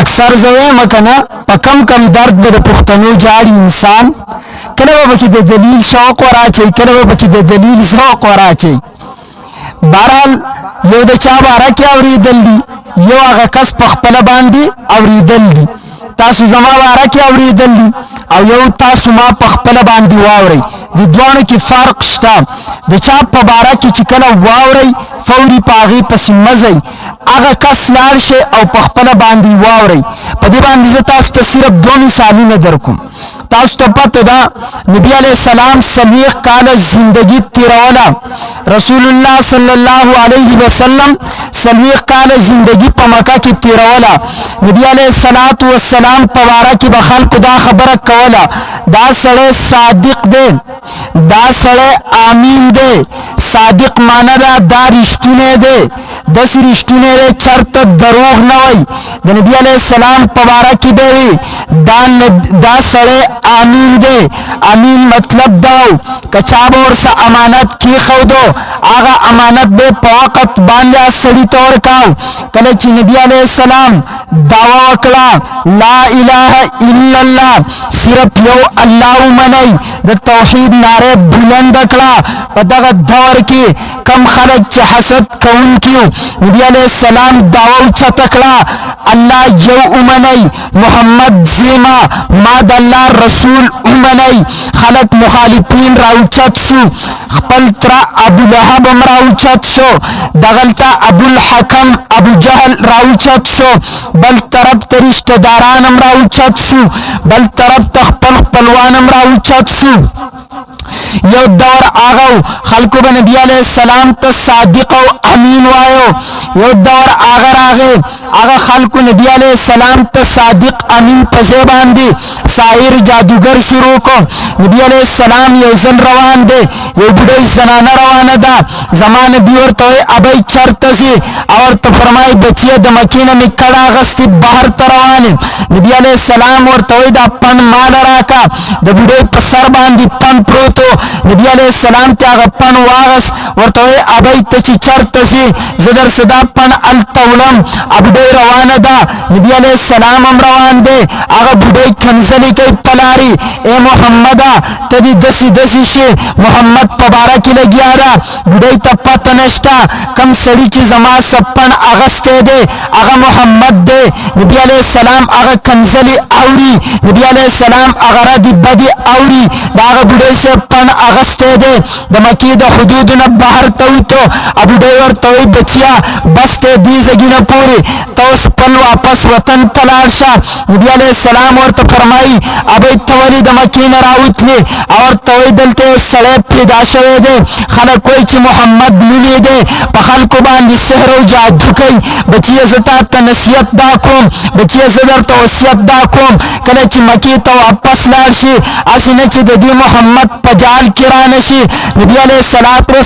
اکثر زوی مکنه په کم کم درد به د پښتنو جاړي انسان کله به پکې د دلیل شوق وراچي کله به پکې د دلیل ذوق وراچي بهرحال یو د چا باره کې اورېدل دي یو هغه کس په خپله باندې اورېدل دي تاسو زما باره کې اورېدل دي او یو تاسو ما په خپله باندې واورئ د دواړو کې فرق شته د چا په باره کې چې کله واورئ فوري په هغې پسې مه ځئ هغه کس لاړ شئ او په خپله باندې واورئ په دې باندې زه تاسو ته صرف دوه مثالونه در کوم تاسو ته پته ده نبي علیه السلام 40 کاله زندگی تیروله رسول الله صلی الله علیه وسلم 40 کاله زندگی په مکه کې تیروله نبي علیه السلام په باره کې به خلکو دا خبره کوله دا سړی صادق دی دا سړی امین دی صادق معنی دا رښتونی دی داسې رښتونی دی چرته دروغ نه وایي د نبي علیه السلام په باره کې به وي دا سړی امین دی امین مطلب دا و که چا به ورسه امانت کېښودو هغه امانت به په وخت باندې سړي ته ورکاو کله چې نبي علیه السلام دعوه وکړه لا اله الا الله صرف یو الله ومنئ د توحید ناره بلند کړه په دغه دور کې کم خلک چې حسد کوونکي نبي علیه السلام دعوه اوچته کړه الله یو ومنئ محمد زیما ما د الله رسول ومنئ خلک مخالفین راوچت شو خپل تره ابو لهب هم راوچت شو دغلته ابو الحکم ابو جهل راوچت شو بل طرف ته رشته داران هم راوچت شو بل طرف ته خپل خپلوان هم راوچت شو یو دور هغه خلکو به نبي علیه السلام ته صادق او امین وایو یو دور هغه راغی هغه خلکو نبي علیه السلام ته صادق امین په ځای باندې ساحر جادوګر شروع کو نبي علیه السلام یو ځل روان دی یو بوډۍ زنانه روانه ده زما نبي ورته وایي ابۍ چېرته ځې او ورته فرمایي بچیه د مکې نه مې کډه اخیستې بهر ته روان یم نبي علیه السلام ورته وایي دا پن ماله راکه د بوډۍ په سر باندې پن پروت و نبي علیه السلام ته هغه پن واغست ورته وایي ابۍ ته چې چېرته ځې زه درسه دا پن هلته وړم بوډۍ روانه ده نبي علیه السلام هم روان دی هغه بوډۍ کنځلې کوي په لارې ای محمده ته دې داسې داسې شي محمد په باره کې لګیا ده بوډۍ ته پته نشته کم سړي چې زما سپن اغستی دی هغه محمد دی نبي علیه السلام هغه کنځلې اوري نبي علیه السلام هغه ردې بدې اوري د هغه بوډۍ صاحب پن اغستی دی د مکې د حدودو نه بهر ته وتو بوډۍ ورته وایي بچیه بس دی دې ځګي نه پورې ته اوس خپل واپس وطن ته لاړ شه نبي علیه السلام ورته فرمایي ابۍ ته ولې د مکې نه راوتلې او ورته وایي دلته یو سړی پیدا شوی دی خلک وایي چې محمد نومې دی په خلکو باندې سحر او جادو کوي بچیه زه تا ته نصیحت دا کوم بچیه زه درته وصیت دا کوم کله چې مکې ته واپس لاړ شي هسې نه چې د دې محمد په جال کې رانه شي نبي علیه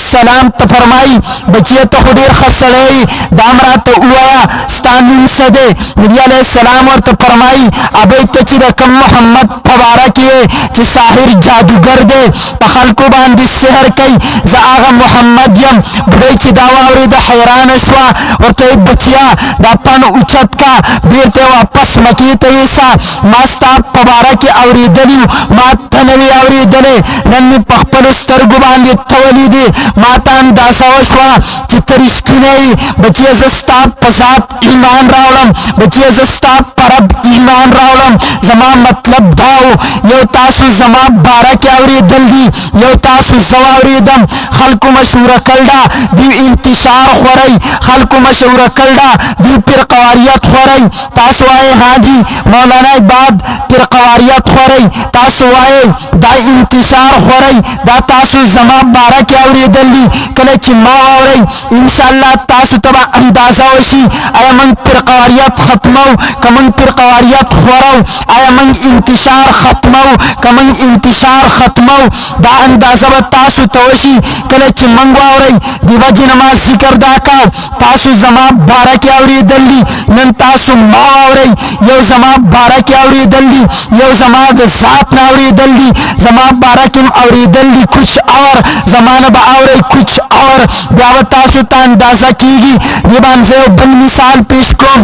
السلام ته فرمایي بچیه ته خو ډېر ښه سړی دا هم راته ووایه ستا نوم څه دی نبي علیه السلام ورته فرمایي ابۍ ته چې د کوم محمد په باره کې وایې چې ساحر جادوګر دی په خلکو باندې سحر کوي زه هغه محمد یم بوډۍ چې دا واورېده حیرانه شوه ورته وایي بچیه دا پن اوچت کا بېرته واپس مکې ته یوسه ما ستا په باره کې اورېدلي ما ته نه وې اورېدلی نن مې په خپلو سترګو باندې ته ولیدې ما ته اندازه وشوه چې ته رښتونی یې بچیه زه ستا په ذات ایمان راوړم بچیه زه ستا په رب ایمان راوړم زما مطلب دا و یو تاسو زما باره کې اورېدل دي یو تاسو زه واورېدم خلکو مشوره کړله دوی انتشار خورئ خلکو مشوره کړله دوی فرقواریت خورئ تاسو وایئ حاجي مولانا عباد فرقواریت خورئ تاسو وایئ دا انتشار خورئ دا تاسو زما باره کې اورېدل دي کله چې ما واورئ انشاءالله تاسو ته به اندازه وشي آیا موږ فرقواریت ختمو که موږ فرقواریت वारियत खोरो आया मन इंतशार खत्मो कमन इंतशार खत्मो दा अंदाजा तासु तोशी कलच मंगवावरी दिवजी नमाज जिक्र दाका तासु जमा बारा की आवरी दल्ली नन तासु मावरी यो जमा बारा की आवरी दल्ली यो जमा ज़ात नावरी दल्ली जमा बारा की आवरी दल्ली कुछ और जमाना बावरी कुछ और दावता सुता अंदाजा कीगी दिबान से बल मिसाल पेश को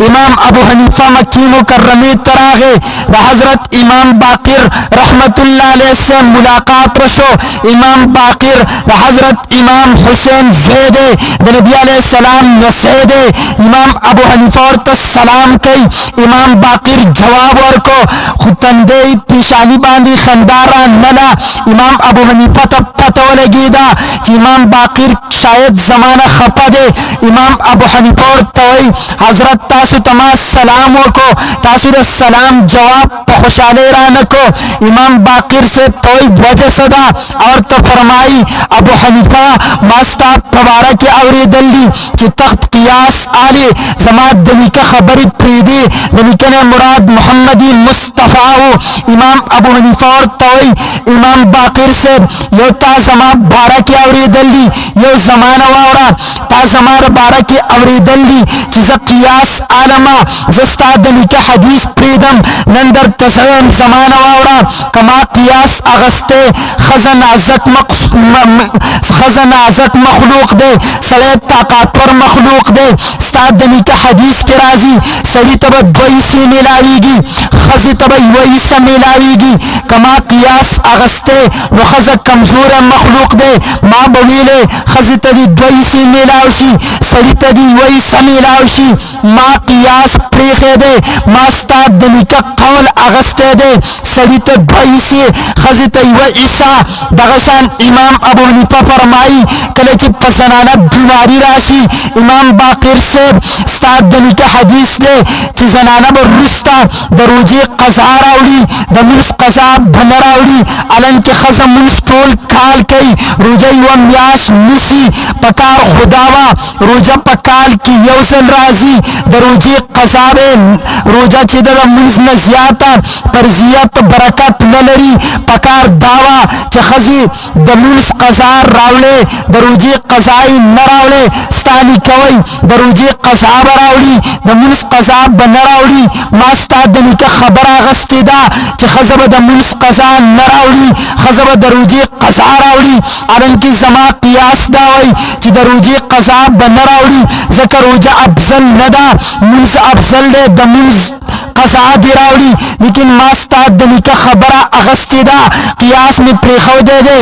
इमाम अबू हनीफा मक्की मुकर्रमे तरागे द हजरत इमाम बाकिर रहमतुल्लाह अलैह से मुलाकात रशो इमाम बाकिर द हजरत इमाम हुसैन ज़ैदे द नबी अलैहि सलाम नसेदे इमाम अबू हनीफा और तस्सलाम कई इमाम बाकिर जवाब और को खुतंदे पेशानी बांधी खंदारा नना इमाम अबू हनीफा तब पता लगेगा कि इमाम बाकिर शायद जमाना खपा दे इमाम अबू हनीफा और तवई हजरत तासु तमास सलामों को तासुर सलाम जवाब खुशाले रान को इमाम बाकिर से तोई वजह सदा और तो फरमाई अबू हनीफा मास्ता फवारा के अवरी दल्ली कि तख्त कियास आले जमात दमी का खबरी प्रीदे दमी के मुराद मोहम्मदी मुस्तफ़ा हो इमाम अबू हनीफा और तोई इमाम बाकिर से यो ता जमा बारा की अवरी दल्ली यो जमाना वावरा ता जमार बारा की अवरी दल्ली जिस कियास आलमा जस्तादनी के हदीस प्रीदम नंदर तसयन जमाना वावरा कमा कियास अगस्ते खजनाजत मखलूक दे सड़े ताकतवर मखलूक दे स्तादनी के हदीस के राजी सड़ी तब द्वई से मिलावीगी खजी तब वही से मिलावीगी कमा कियास अगस्ते व खज कमजोर मखलूक दे माँ बवीले खजी तभी द्वई से मिलावशी सड़ी तभी वही से मिलावशी माँ कियास प्रेखे दे मास्ता दनी का कौल अगस्ते दे सड़ी तो द्वई से खजी तभी वह ईसा दगशान इमाम अबू हनीफा फरमाई कले चिप पसनाना बीमारी राशि इमाम बाकिर से स्ताद दनी का हदीस दे चिजनाना ब रुस्ता दरूजी कज़ा रावड़ी दमुस कज़ा बनरावड़ी अलन के खज़ा मुस तोल काल कई रुजई व म्याश मुसी पकार खुदावा रोजा पकाल की यौसल राजी दरूजी कज़ाबे रोजा चिदल मुस नजियाता परजियत बरकत नलरी पकार दावा के खजी दमुस कज़ा रावले दरूजी कज़ाई नरावले स्तानी कवई दरूजी कज़ा बरावड़ी दमुस कज़ा बनरावड़ी मास्ता दनी का खबर आगस्तिदा कि खजब दमुस कज़ा नरावड़ी खजब दरूजी कज़ा रावड़ी अरन की जमा कियास दावई कि दरूजी कज़ा बनरावड़ी ज़कर रोजा अफजल नदा मुस अफजल दे दमुस कज़ा दिरावड़ी लेकिन मास्ता दनी का खबर आगस्तिदा कियास में प्रेखो दे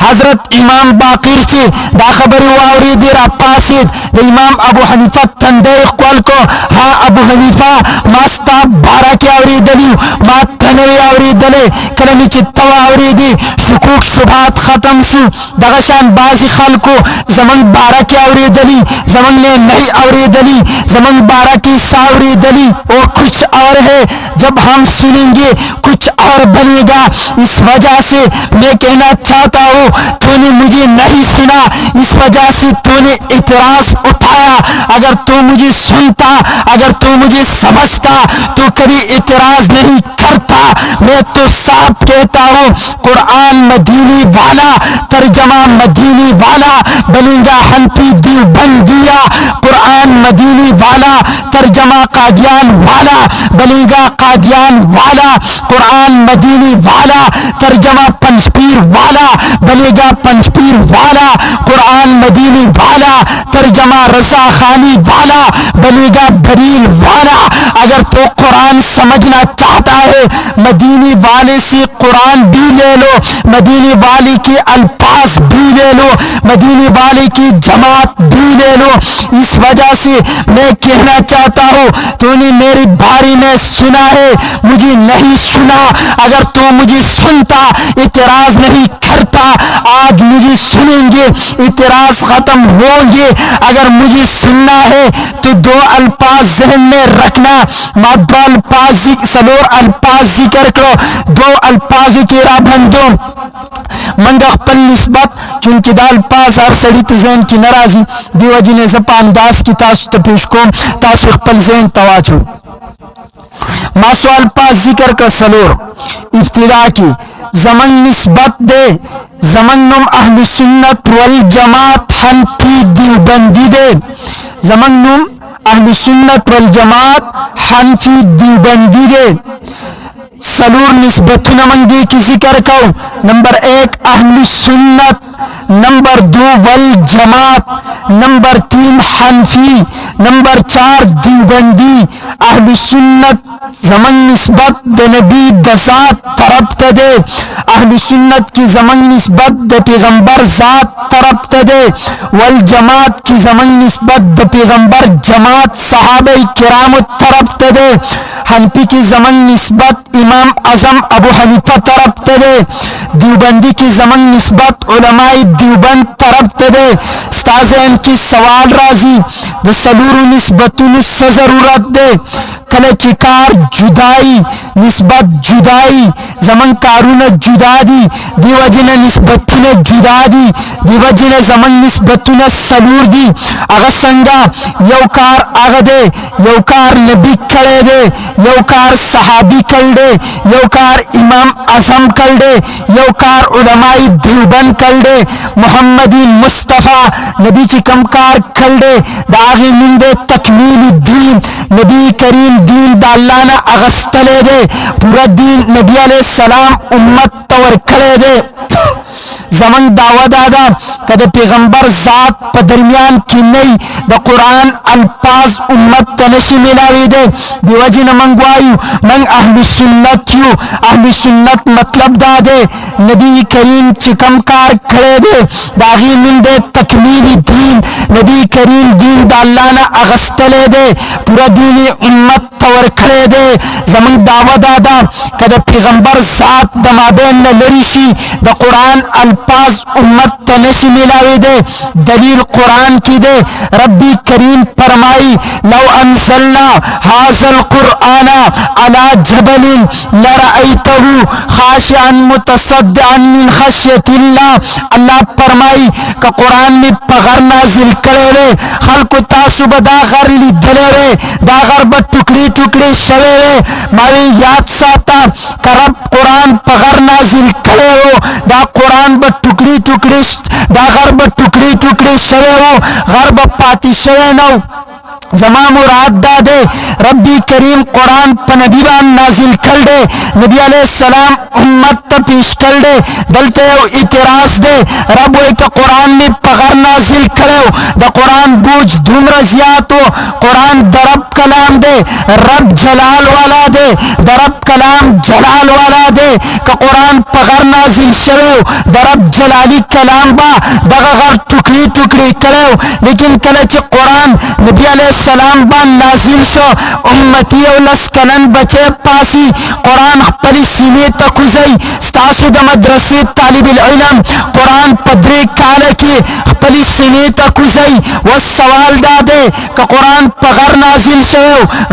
हजरत इमाम बाकिर से दा खबरी वावरी दिरा पासिद द इमाम अबू हनीफा तंदे कल को हा अबू हनीफा मास्ता बारा की आवरी दली मा तने आवरी दले कलमी चित्ता आवरी दी शुकूक शुभात खत्म शु दगशान बाजी खल को जमन बारा की आवरी दली जमन ने नहीं आवरी दली जमन बारा की सावरी दली वो कुछ और है जब हम सुनेंगे कुछ और बनेगा इस वजह से मैं कहना चाहता हूँ तूने मुझे नहीं सुना इस वजह से तूने इतराज उठाया अगर तू मुझे सुनता अगर तू मुझे समझता तो कभी इतराज नहीं करता मैं तो साफ कहता हूँ कुरान मदीनी वाला तर्जमा मदीनी वाला बनेगा हनफी देवबंदिया कुरान मदीनी वाला तर्जमा कादियान वाला बनेगा कादियान वाला कुरान मदीनी वाला तर्जमा पंचपीर वाला बनेगा पंचपीर वाला कुरान मदीनी वाला तर्जमा रजा खानी वाला बनेगा बरील वाला अगर तो कुरान समझना चाहता है मदीनी वाले से कुरान भी ले लो मदीनी वाले के अल्फाज भी ले लो मदीनी वाले की जमात भी ले लो इस वजह से मैं कहना चाहता हूँ तूने मेरे बारे में सुना है मुझे नहीं सुना अगर तू मुझे सुनता इतराज नहीं करता आज मुझे सुनेंगे इतराज खत्म होंगे अगर मुझे सुनना है तो दो अल्फाज जहन में रखना ما सलोर अल्फाज जिक्र करो, दो अल्फाज के रा बंदो मंग खपल निस्बत चूंकि दा अल्फाज हर सड़ी जहन की नाराजी दिवजी ने जपा अंदाज की तासु पेश को तासु खपल जहन तवाचो मासो अल्फाज जिक्र कर सलोर इब्तिदा की जमन निस्बत दे जमन नुम अहलु सुन्नत वल जमात हनफी देवबंदी दे जमन नुम अहलु सुन्नत वल जमात हनफी देवबंदी दे सलूर निस्बत नमंदी की जिक्र करो। नंबर 1 अहलु सुन्नत, नंबर 2 वल जमात, नंबर 3 हनफी, नंबर 4 देवबंदी। अहलु सुन्नत जमन निस्बत द नबी दसात तरफ तदे, अहलु सुन्नत की जमन निस्बत द पैगंबर जात तरफ तदे, वल जमात की जमन निस्बत द पैगंबर जमात सहाबा किराम तरफ तदे, हनफी की जमन निस्बत इमाम आजम अबू हनीफा तरफ तदे, देवबंदी की जमन निस्बत उलमाए देवबंद तरफ तदे। स्ताज़ की सवाल राजी द सलूर निस्बतुन से जरूरत दे कल चिकार जुदाई निस्बत जुदाई जमन कारून जुदा दी दिवजन निस्बतुन जुदा दी दिवजन जमन निस्बतुन सलूर दी अगर संगा यौकार आगदे यौकार नबी खड़े दे यौकार सहाबी कल दे यौकार इमाम आजम कल दे यौकार उलमाई देवबंद कल दे मोहम्मदी मुस्तफ़ा नबी चिकमकार कल दे दागी मिंदे तकमील दीन नबी करीम दीन दालाना अगस्तले दे पूरा दीन नबी अलैहि सलाम उम्मत तवर खड़े दे जमन दावा दादा कद पैगंबर जात प दरमियान की नहीं द कुरान अल्फाज उम्मत तनशी मिलावी दे दिवजन मंगवायु मंग अहलु सुन्नत यू अहलु सुन्नत मतलब दादे नबी करीम चिकमकार खड़े दे दागी मिंदे तकमीली दीन नबी करीम दीन दालाना अगस्तले दे पूरा दीन उम्मत तवर खड़े दे जमन दावा दादा कद पैगंबर जात दमाबेन लरिशी द कुरान अल्फाज उम्मत तनशी मिलावे दे दलील कुरान की दे रब्बी करीम फरमाई लौ अंज़लना हाज़ल कुरआना अला जबलिन लरअयतहु खाशिअन मुतसद्दिअन मिन खश्यतिल्लाह। अल्लाह फरमाई का कुरान में पगर नाजिल करे वे खल्को तासु बदा घर ली दले वे दा घर ब टुकड़ी टुकड़ी शवे वे मारे याद साता करब कुरान पगर नाजिल करे हो दा कुरान ब टुकड़ी टुकड़ी दा घर ब टुकड़ी टुकड़ी शवे हो घर ब पाती शवे नौ जमा मुराद दादे रब्बी करीम कुरान प नबी बान नाजिल कर दे नबी अलैहि सलाम उम्मत त पेश कर दे दलते इतराज दे रब एक कुरान में पगर नाजिल करो द कुरान बूझ धूम रजियात हो कुरान दरब कलाम दे रब जलाल वाला दे दरब कलाम जलाल वाला दे का कुरान पगर नाजिल शरो दरब जलाली कलाम बा दगर टुकड़ी टुकड़ी करो लेकिन कलच कुरान नबी अलैहि सलाम बान नाजिल शो उम्मती लस्कलन बचे पासी कुरान परी सीने तकुजई स्तासु द मदरसे तालिब इल्म कुरान पदरे काले के परी सीने तकुजई वो सवाल दादे का कुरान पगर नाजिल शो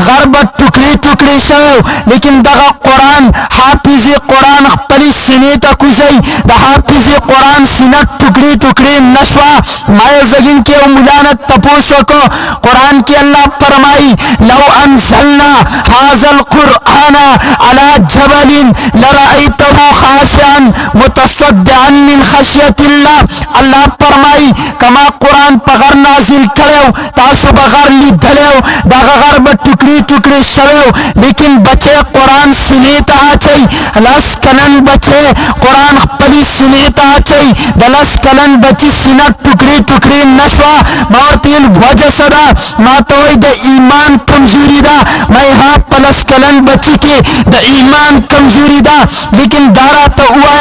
गरब टुकड़ी टुकड़ी शो लेकिन दगा कुरान हाफिज कुरान परी सीने तकुजई द हाफिज कुरान सीने टुकड़ी टुकड़ी नशवा माय जगिन के मुलानत तपोसो को कुरान के अल्लाह फरमाई लौ अंज़लना हाज़ल कुरआना अला जबलिन लरअयतहु खाशिअन मुतसद्दिअन मिन खश्यतिल्लाह। अल्लाह फरमाई कमा कुरान पगर नाजिल करो तासु बगर ली दलो दागर ब टुकड़ी टुकड़ी शवो लेकिन बचे कुरान सुनेता चई लस कलन बचे कुरान परी सुनेता चई दलस कलन बची सिना टुकड़ी टुकड़ी नशवा मावतीन वजह सदा मातोई द ईमान कमजोरी दा मैं हाँ पलस कलन बची के द ईमान कमजोरी दा लेकिन दारा तो हुआ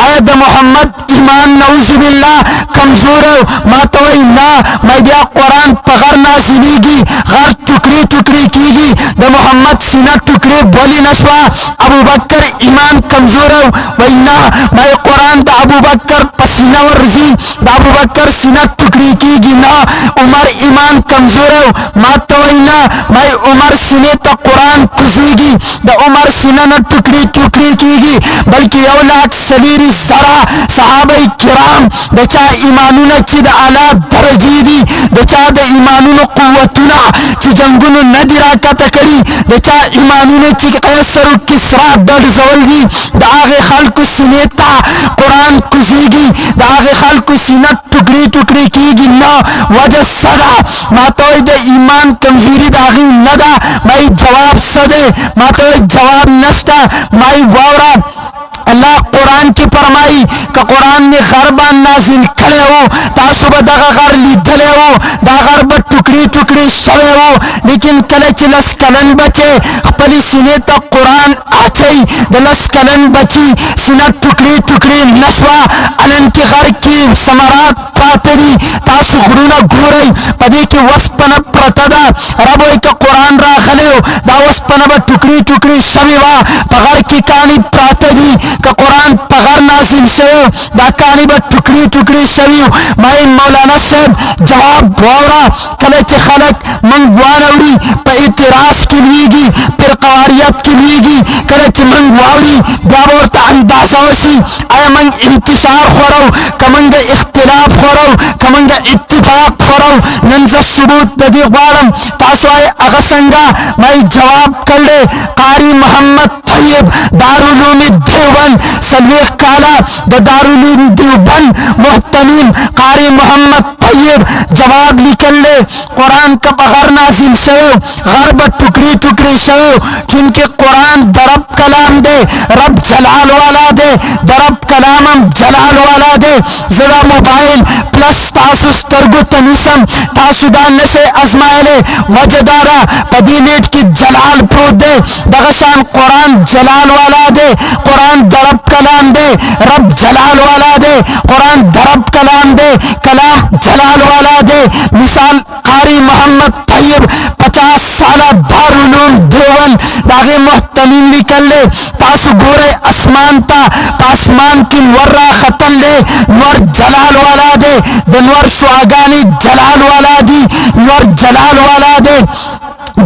आया द मोहम्मद ईमान नऊजुबिल्लाह कमजोर हो मातोई ना मैं बिया कुरान पगर नाजिलेगी घर टुकड़ी टुकड़ी कीगी द मोहम्मद सीना टुकड़ी बोली नशवा अबू बकर ईमान कमजोर हो वही ना मैं कुरान द अबू बकर पस सीना वर्जी अबू बकर सीना टुकड़ी की गिना उमर ईमान कमजोर मातोइना मैं उमर सीने तो कुरान कुजेगी द उमर सीना न टुकड़ी टुकड़ी कीगी बल्कि औलाद सलीरी सरा सहाबा किराम दचा ईमानुना चिद आला दरजीदी दचा द ईमानुना कुव्वतुना चि जंगुनु नदिरा का तकड़ी दचा ईमानुना चि कैसर किसरा दर जवलगी द आगे खल्कु सीनेता कुरान कुजेगी द आगे खल्कु सीना टुकड़ी टुकड़ी कीगी ना वजह सदा मातोय द ईमान कमजोरी दागी नदा मैं जवाब सदे मातोय जवाब नस्ता मैं वावरा अल्लाह कुरान की फरमाई का कुरान में गरबा नाजिल करे हो तासुब दगा घर लीधले हो दागर ब टुकड़ी टुकड़ी शवे हो लेकिन कले चिलस कलन बचे अपनी सीने तो कुरान आचे दलस कलन बची सीना टुकड़ी टुकड़ी नशवा अलन की घर की समारात पातरी तासु गुरुना घोरई पदी की वस्पन प्रतदा रबोई का कुरान रा खले दा वस्पन ब टुकड़ी टुकड़ी शवेवा पगर की कहानी प्रातदी का कुरान पगर नाजिल शवे दा कहानी ब टुकड़ी टुकड़ी शवी मैं मौलाना साहब जवाब बोरा कले च खलक मंगवानवरी पे इतिराज के लिएगी फिर कवारियत के लिएगी कले च मंगवावरी ब्यावर ता अंदाजोशी आय मंग इंतशार खोरो कमंग इख्तिलाफ खोरो कमंग इत्तिफाक खोरो नंजा सबूत ददी वालम तासवाए अगसंगा मैं जवाब कर ले कारी मोहम्मद तैयब दारुल देवबंद सलवे काला द दारुल देवबंद मोहतमीम कारी मोहम्मद तैयब जवाब निकल ले कुरान का बगैर नाजिल शवे गरब टुकड़ी टुकड़ी शवे क्योंकि कुरान दरब कलाम दे रब जलाल वाला दे दरब कलामम जलाल वाला दे जरा मोबाइल प्लस तासु स्तरगु तनुसम तासुदा नशे अजमाइले वजदारा पदी नेट की जलाल प्रोत दे दगशान कुरान जलाल वाला दे कुरान दरब कलाम दे रब जलाल वाला दे कुरान दरब कलाम दे कलाम जलाल वाला दे मिसाल कारी मोहम्मद तैयब 50 साल दारुलूम देवबंद दागे मोहतमीम निकल ले तासु गोरे आसमान ता आसमान की वर्रा खतल ले नवर जलाल वाला दे दनवर सुहागानी जलाल वाला दी नवर जलाल वाला दे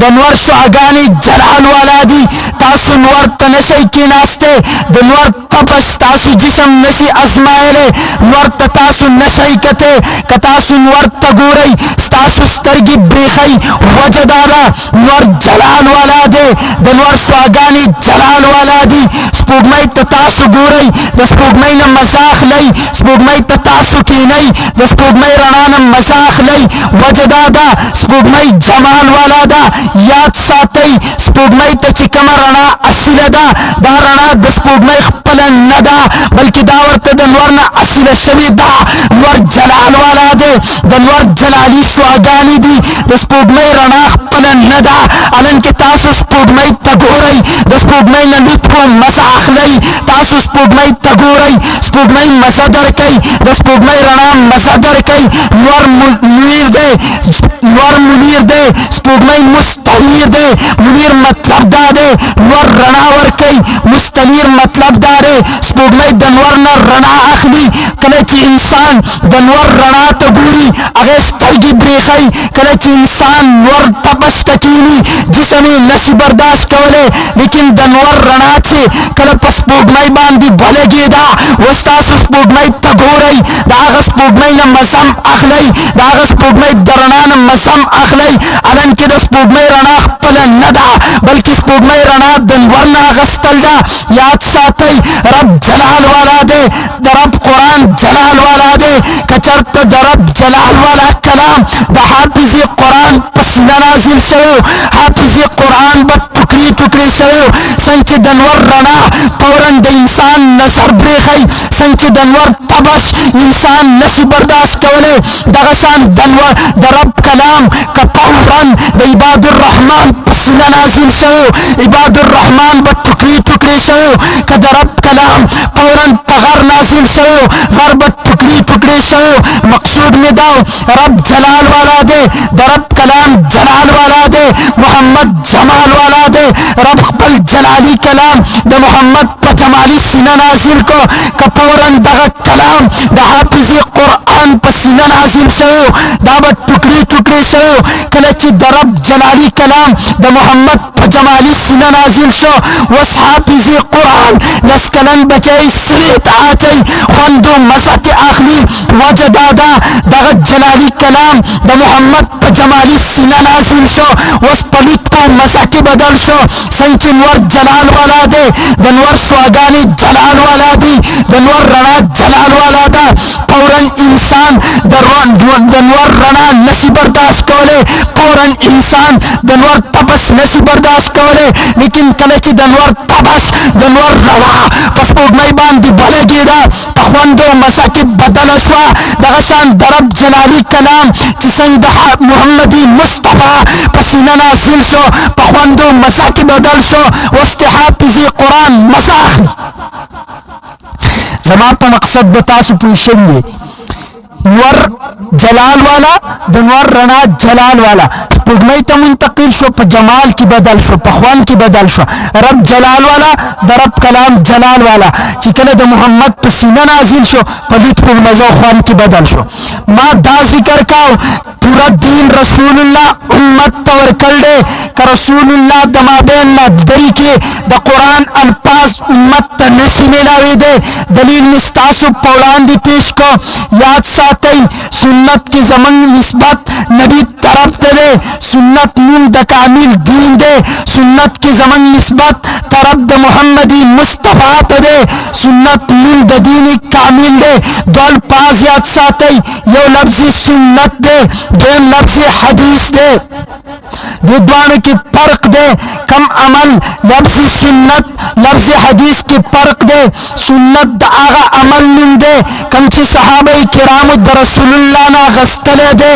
दनवर सुहागानी जलाल वाला दी तासु नवर तनशई की नास्ते दनवर तपश तासु जिसम नशी अजमायले नवर तासु नशई कते कतासु नवर तगोरई तासु स्तरगी ब्रेखई वजदादा नवर जलाल वाला दे दनवर सुहागानी जलाल वाला दी स्पुगमई तासु गोरई द स्पुगमई न मजाक लई स्पुगमई तासु कीनई द स्पुगमई रणान मजाक लई वजदादा स्पुगमई जमाल वाला दा याद सातई स्पुगमई तचिकम रणा असिलदा दा रणा द स्पुगमई खपलन नदा बल्कि दावत दनवर न असिल शविदा नवर जलाल वाला दे दनवर जलाली सुहागानी दी द स्पुगमई रणा खपलन नदा अलन के तासु स्पुगमई तगोरई द स्पुगमई न निपो मजाक लई तासु स्पुगमई तगोरई स्पुगमई मजदर कई द स्पुगमई रणा मजदर कई नवर मुनीर दे नवर मुनीर दे स्पुगमई मुस्तनीर दे मुनीर मतलब दा दे नवर रणावर कई मुस्तनीर मतलब दा दे स्पुगमई दनवर न रणा अखली कलच इंसान दनवर रणा तगूरी अगे स्तरगी ब्रेखई कलच इंसान नवर तपश तकीनी जिसमें नशी बर्दाश्त कवले लेकिन दनवर रणा छे कल स्पुगमई बांधी भले गेदा वस्तासु स्पुगमई तगोरई दाग स्पुगमई न मजम अखलई दाग स्पुगमई दरणा न मजम अखलई अलन के स्पुगमई रणा खपल नदा बल्कि स्पुगमई रणा दनवर न अगस्तल दा याद सातई रब जलाल वाला दे दरब कुरान जलाल वाला दे कचरत दरब जलाल वाला कलाम द हाफिज कुरान पसीना नाजिल शवे हाफिज कुरान ब टुकड़ी टुकड़ी शवे संच दनवर रणा कोरन द इंसान नजर ब्रेखई संच दनवर तबश इंसान नशी बर्दाश्त कवले दगशान दनवर दरब कलाम कतौरन द इबादुर रहमान पसीना नाजिल शवे इबादुर रहमान ब टुकड़ी टुकड़ी शवे क दरब कलाम कोरन पगर नाजिल शवे गरब टुकड़ी टुकड़ी शवे मकसूद में दाओ रब जलाल वाला दे दरब कलाम जलाल वाला दे मोहम्मद जमाल वाला दे رب خپل جلالی کلام د محمد په جمالی سینه نازل کو کپورن دغه کلام د حافظ قرآن په سینه نازل شوی دا به ټوکړي ټوکړي شوی کله چې د رب جلالی کلام د محمد په جمالی سینه نازل شو وس حافظ قرآن لس کلن بچی سلیت آچی خوندو مزت اخلی وجه دادا دغه جلالی کلام د محمد په جمالی سینه نازل شو وس پلوت کو مزت بدل شو سنچ نور جلال والا دے د نور سواگانی جلال والا دی د نور رڼا جلال والا دا فورن انسان د نور رڼا نشي برداشت کوله فورن انسان د نور تپش نشي برداشت کوله لیکن کله چې د نور تپش د نور رڼا پس پوګمای باندې بلګیدا په خوندو مزه کې بدل شو دغه شان درب جلالی کلام چې څنګه محمدي مصطفی پسینه نازل شو په خوندو مزه کې بدل شو وست حافظ قرآن مزه اخلي زما په مقصد به تاسو پوه شئ نور جلال والا د نور رڼا جلال والا سپوږمۍ ته منتقل شو په جمال کې بدل شو په خوند کې بدل شو رب جلال والا د رب کلام جلال والا چې کله د محمد په سینه نازل شو په لطف په مزه خوند کې بدل شو ما دا ذکر کاو پورا دین رسول الله امت ته ورکړل دی که رسول الله د مابین نه دری کې د قرآن الفاظ امت ته نشي میلاویدی دلیل مې ستاسو په وړاندې پیش کو یاد ساتئ سنت کې زمونږ نسبت نبی طرف ته دی سنت نوم د کامل دین دی سنت کې زمونږ نسبت طرف د محمدي مصطفی ته دی سنت نوم د دین کامل دی دو الفاظ یاد ساتئ یو لفظ سنت دی دویم لفظ حدیث دی دې دواړو کې فرق دی کم عمل لفظ سنت لفظ حدیث کې فرق دی سنت د هغه عمل نوم دی کم چې صحابه کرامو د رسول الله نه اخیستلی دی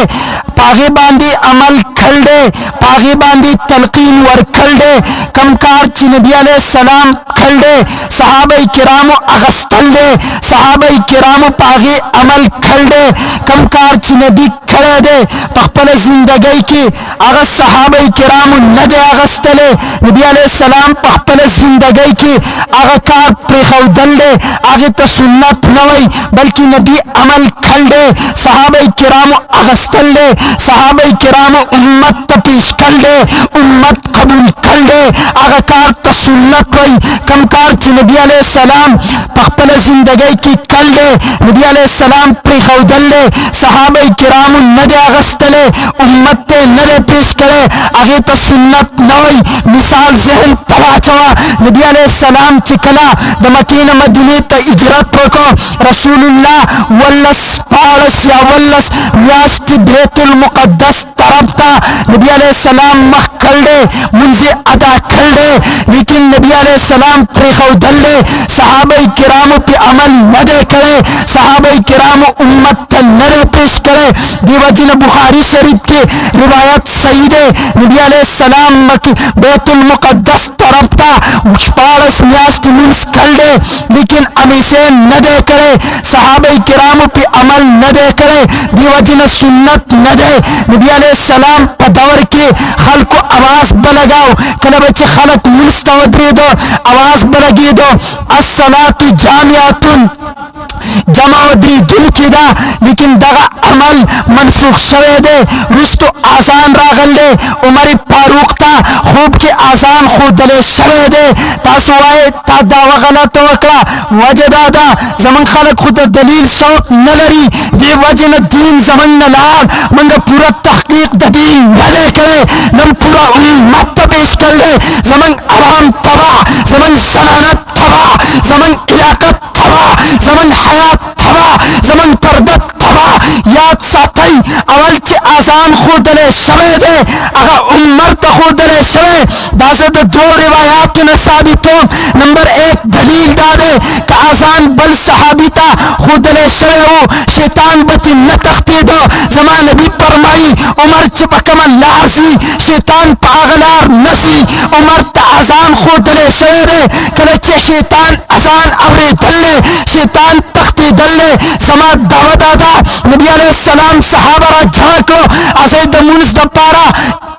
پاغې باندې عمل کړل دی پاغې باندې تلقین ورکړل دی کم کار چې نبی علیه السلام کړل دی صحابه کرامو اخیستل دی صحابه کرامو پاغې عمل کړل دی کم کار چې نبی کړی دی په خپله زندګۍ کې هغه صحابه کرامو نه دی اخیستلی نبی علیه السلام په خپله زندګۍ کې هغه کار پرېښودل دی هغې ته سنت نه وایي بلکې نبي عمل کړل دی صحابه کرامو اخیستل دی صحابه کرامو امت ته پیش کړل دی امت قبول کړل دی هغه کار ته سنت وایي کم کار چې نبی علیه السلام په خپله زندګۍ کې کړل دی نبی علیه السلام پرېښودل دی صحابه کرامو نه دی اخیستلی امت ته نه دی پیش کړی هغې ته سنت نه وایي مثال ذهن ته واچوه نبی علیه السلام چې کله د مکې نه مدینې ته هجرت وکړو رسول الله ولس پاړس یا ولس میاشتې بیت المقدس طرف ته نبی علیه السلام مخ کړل دی مونځ ادا کړل دی لیکن نبی علیه السلام پرېښودل دی صحابه کرامو پې عمل نه دی کړی صحابه کرامو امت ته نه دی پیش کړی دې وجې نه بخاري شریف کې روایت صحیح دی نبی علیه السلام بیت المقدس طرف ته شپاړس میاشتې مونځ کړل دی لیکن همیشه نه دی کړی صحابه کرامو پې عمل نه دی کړی دې وجې نه سنت نه دی نبی علیه السلام په دور کې خلکو اواز به لګاو کله به چې خلک مونځ ته ودرېدو اواز به لګېدو الصلاة جامعتون جمع ودرېدونکې ده لیکن دغه عمل منسوخ شوی دی وروستو اذان راغلی دی عمر فاروق ته خوب کې اذان ښودلی شوی دی تاسو وایئ تا دعوه غلطه وکړه وجه دا ده زمونږ خلک خو د دلیل شوق نه لري دې وجې نه دین زمونږ نه لاړ مونږ پوره تحقیق د دین نه دی کړی نن پوره امت ته پیش کړل دی زمونږ عوام تباه زمونږ زنانه تباه زمونږ لیاقت تباه زمونږ حیات تباه زمونږ پرده تباه یاد ساتئ اول چې اذان ښودلی شوی دی هغه عمر ته ښودلی شوی دا زه د دوو روایاتو نه ثابتوم نمبر 1 دلیل دا دی که اذان بل صحابي ته ښودلی شوی و شیطان به ترې نه تښتېده زما نبي فرمایي عمر چې په کومه لار ځي شیطان په هغه لار نه ځي عمر ته اذان ښودلی شوی دی کله چې شیطان اذان اورېدلی شیطان تښتېدلی के दल्ले समा दावत आता नबी अलैहिस्सलाम सहाबा रा झांको असे दमुनस दपारा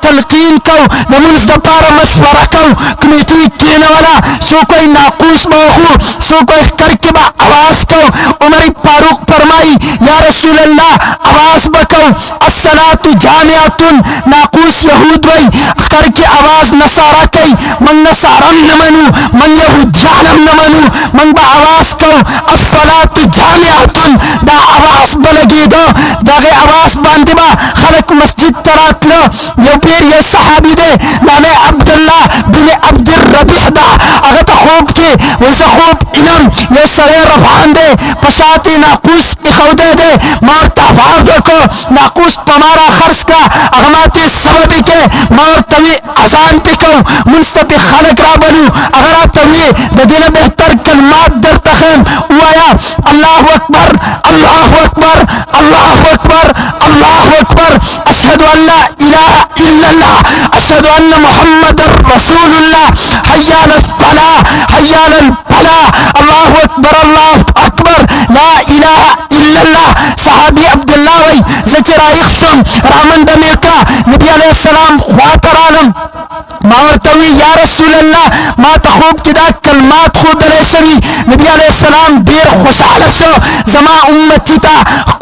तलकीन को दमुनस दपारा मशवरा को कमेटी केने वाला सो कोई नाकूस बहु सो कोई करके बा आवाज को उमर फारूक फरमाई या रसूल अल्लाह आवाज बको अस्सलातु जामिअतुन नाकूस यहूद वई करके आवाज नसारा कई मन नसारम न मनु मन यहूदियानम न मनु मन बा आवाज को अस्सलातु जामिअतुन दा आवाज बलगी दो दागे आवाज बांधबा खलक मस्जिद तरात लो यो पीर यो सहाबी दे नामे अब्दुल्लाह बिन अब्दुर रबीह दा अगत खूब के वैसा खूब इनम यो सरे रफान दे पशाती नाकूस की खौदे दे मारता आवाज को नाकूस पमारा खर्च का अगमाती सबब के मार तवी अजान पिको मुस्तफी खलक रा बनू अगर तवी दिल बेहतर कलमात दर तखम हुआ अल्लाह अकबर अल्लाह अकबर अल्लाह अकबर अल्लाह अकबर अशहदु अल्ला इलाहा इल्लल्लाह अशहदु अन्ना मुहम्मदर रसूलुल्लाह हय्या अलल फलाह हय्या अलल फलाह अल्लाह अकबर ला इलाहा इल्लल्लाह सहाबी अब्दुल्लाह वई ज़किरा इख्शम रहमन दमिका नबी अलैहिस्सलाम ख्वातर आलम मारतवी या रसूल अल्लाह मा तखूब किदा कलमात खुद शवी नबी अलैहिस्सलाम देर खुशहाल शो जमा उम्मती ता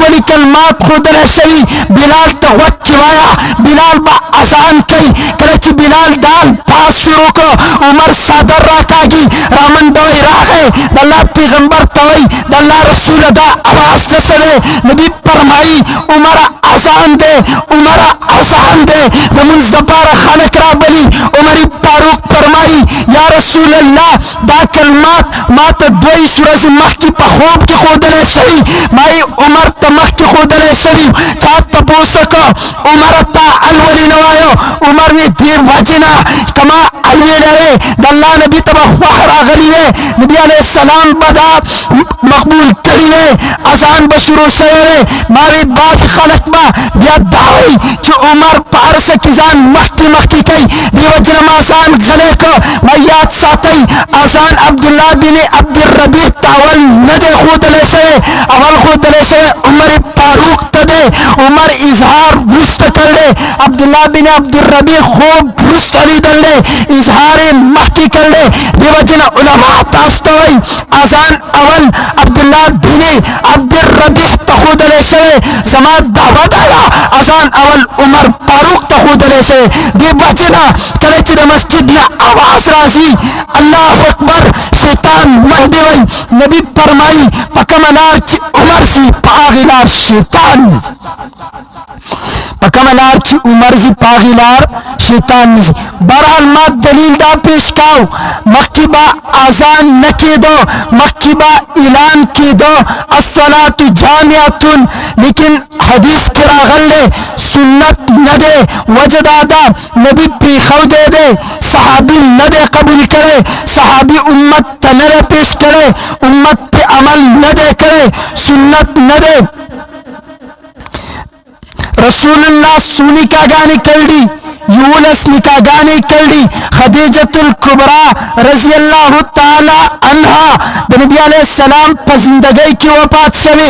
कोई कलमात खुद शवी बिलाल तवक्की वाया बिलाल बा अजान कई करच बिलाल दाल पास शुरू को उमर सादर राकागी रामन बोई राखे दल्ला पैगंबर तोई दल्ला रसूल दा आवाज दसले नबी फरमाई उमर अजान दे उमर अजान दे दमुन सपार खालक रा बली उमर फारूक फरमाई या रसूल अल्लाह दा कलमात मात दोई सूरज मखकी पखोब की खुदले शवी माई उमर तमख की खुदले शवी चा तपोसको उमर ता अलवली नवायो उमर में देर वजना कमा अलवे नवे दल्ला नबी तबा वहरा गलीवे नबी अलैहिस्सलाम बदा मकबूल करीवे अजान बशुरू शवे मारी बात खलक बा बिया दाई जो उमर पारस किजान मखकी मखकी कई देवजन मासान गले को मैयात सातई अजान अब्दुल्लाह बिन अब्दुर रबीह तावल नदे खुदले शवे अवल खुदले शवे उमर फारूक तदे उमर इजहार रुस्त करले अब्दुल्लाह बिन अब्दुर रबीह खूब रुस्त दी करले इजहार मखकी करले देवजन उलमा तास्तवई अजान अवल अब्दुल्लाह बिन अब्दुर रबीह तखुदले शवे जमा दावत आया अजान अवल उमर फारूक तखुदले शवे देवजना कलेच मस्जिद में आवाज राजी अल्लाह अकबर शैतान मंदिवई नबी फरमाई पकमलार उमर सी पागिलार शैतान पकमलार ची उमर सी पागिलार शैतान निजी बहरहाल मा दलील दा पेश काओ मक्कीबा आजान न के दो मक्कीबा ऐलान के दो अस्सलातु जामिअतुन लेकिन हदीस के रागले सुन्नत न दे वजदादा नबी प्रीखौ दे दे सहाबी न दे कबूल करे सहाबी उम्मत तनरे पेश करे उम्मत पे अमल न दे करे सुन्नत न दे रसूलुल्लाह सूनी का गाने कल्डी यूलस निका गाने कल्डी खदीजतुल कुबरा रजी अल्लाह ताला अन्हा नबी अलैहिस्सलाम पर जिंदगी की वफात शवे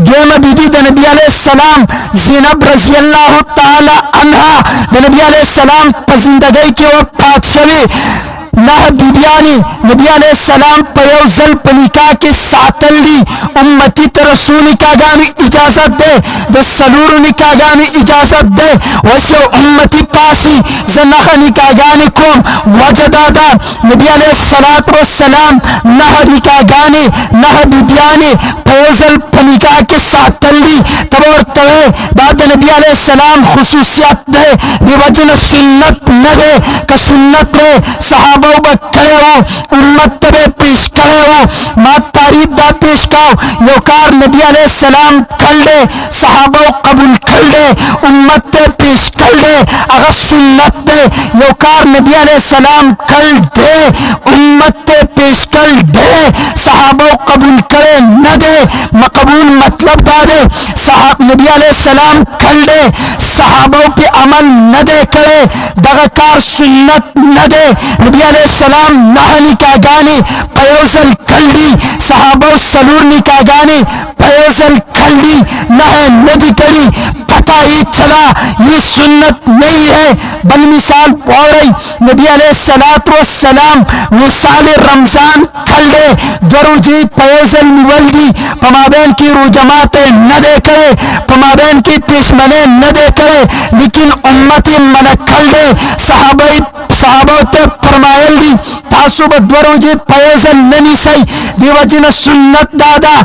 दोम बीबी नबी अलैहिस्सलाम ज़ैनब रजी अल्लाह ताला अन्हा नबी अलैहिस्सलाम पर जिंदगी की वफात शवे नह बीबियानी नबी अलैहिस्सलाम पयोजल पनिका के सातली उम्मती रसूल का गाने इजाजत दे द सलूर निका गाने इजाजत दे वशो उम्मती पासी जनख निका गाने कोम वजदादा नबी अलैहिस्सलातु वस्सलाम नह निका गाने नह बीबियानी पयोजल पनिका के सातली तबोर तवे दाद नबी अलैहिस्सलाम खुसूसियत दे दिवजन सुन्नत न दे का सुन्नत में सहाबा बखरे हो उम्मत तबे पेश करे हो मा तारीफ दा पेश काओ योकार नबी अलैहिस्सलाम कर दे सहाबा कबूल कर दे उम्मत ते पेश कर दे अगर सुन्नत दे योकार नबी अलैहिस्सलाम कर दे दे उम्मत ते पेश कर दे सहाबा कबूल करे न दे मकबूल मतलब दादे नबी अलैहिस्सलाम कर दे सहाबा पे अमल न दे करे दगाकार सुन्नत न दे नबी अलैहिस्सलाम नहनी का गाने पयोसल कल्दी सहाबा सलूर निका गाने पयोसल कल्दी नह नदी करी पता ये चला ये सुन्नत नहीं है बल मिसाल पढ़ रही नबी अलैहिस्सलाम मिसाल रमजान कल्दे दरुजी पयोसल निवल्दी पमाबेन की रुजमाते न दे करे पमाबेन की पेशमने न दे करे लेकिन उम्मती मन कल्दे सहाबा ते फरमायल दी तासुब दरुजी पयोसल ननी सही दिवजन सुन्नत दादा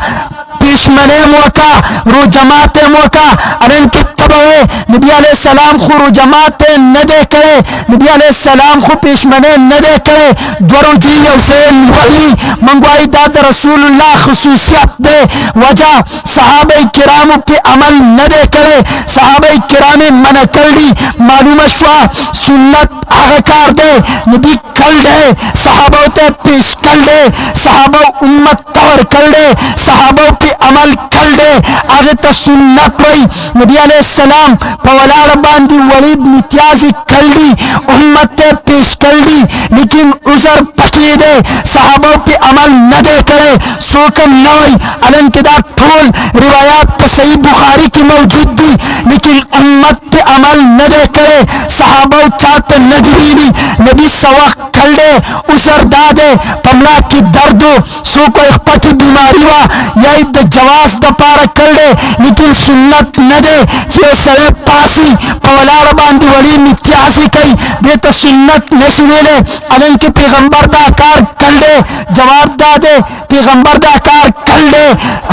पेशमने मोका रू जमाते मोका अरन के तबवे नबी अलैहिस्सलाम खु रू जमाते न दे करे नबी अलैहिस्सलाम खु पेशमने न दे करे दरू जी यौसेन वली मंगवाई दाद रसूलुल्लाह खुसूसियत दे वजह सहाबा किराम पे अमल न दे करे सहाबा किराम मन कल्दी मालूम शुआ सुन्नत आकार दे नबी कल दे सहाबा ते पेश कर दे सहाबा उम्मत तौर कर दे सहाबा पे अमल कर दे आगे तो सुन्नत वही नबी अलैहिस्सलाम पवलार बांधी वलीद मित्याजी कर दी उम्मत ते पेश कर दी लेकिन उजर पकी दे सहाबा पे अमल न दे करे सोकन नवई अलंकिदा ठोल रिवायात तो सही बुखारी की मौजूद थी लेकिन उम्मत पे अमल न दे करे सहाबा चाहते नजरी नबी सवाख कर दे उसर दादे पमला की दर्दो सो को पति बीमारी वा यही द जवास द पार कर दे लेकिन सुन्नत न दे जो सरे पासी पवलार बांधी वली मित्यासी कई दे तो सुन्नत नशने दे अलन के पैगंबर दा कार कर दे जवाब दादे पैगंबर दा कार कर दे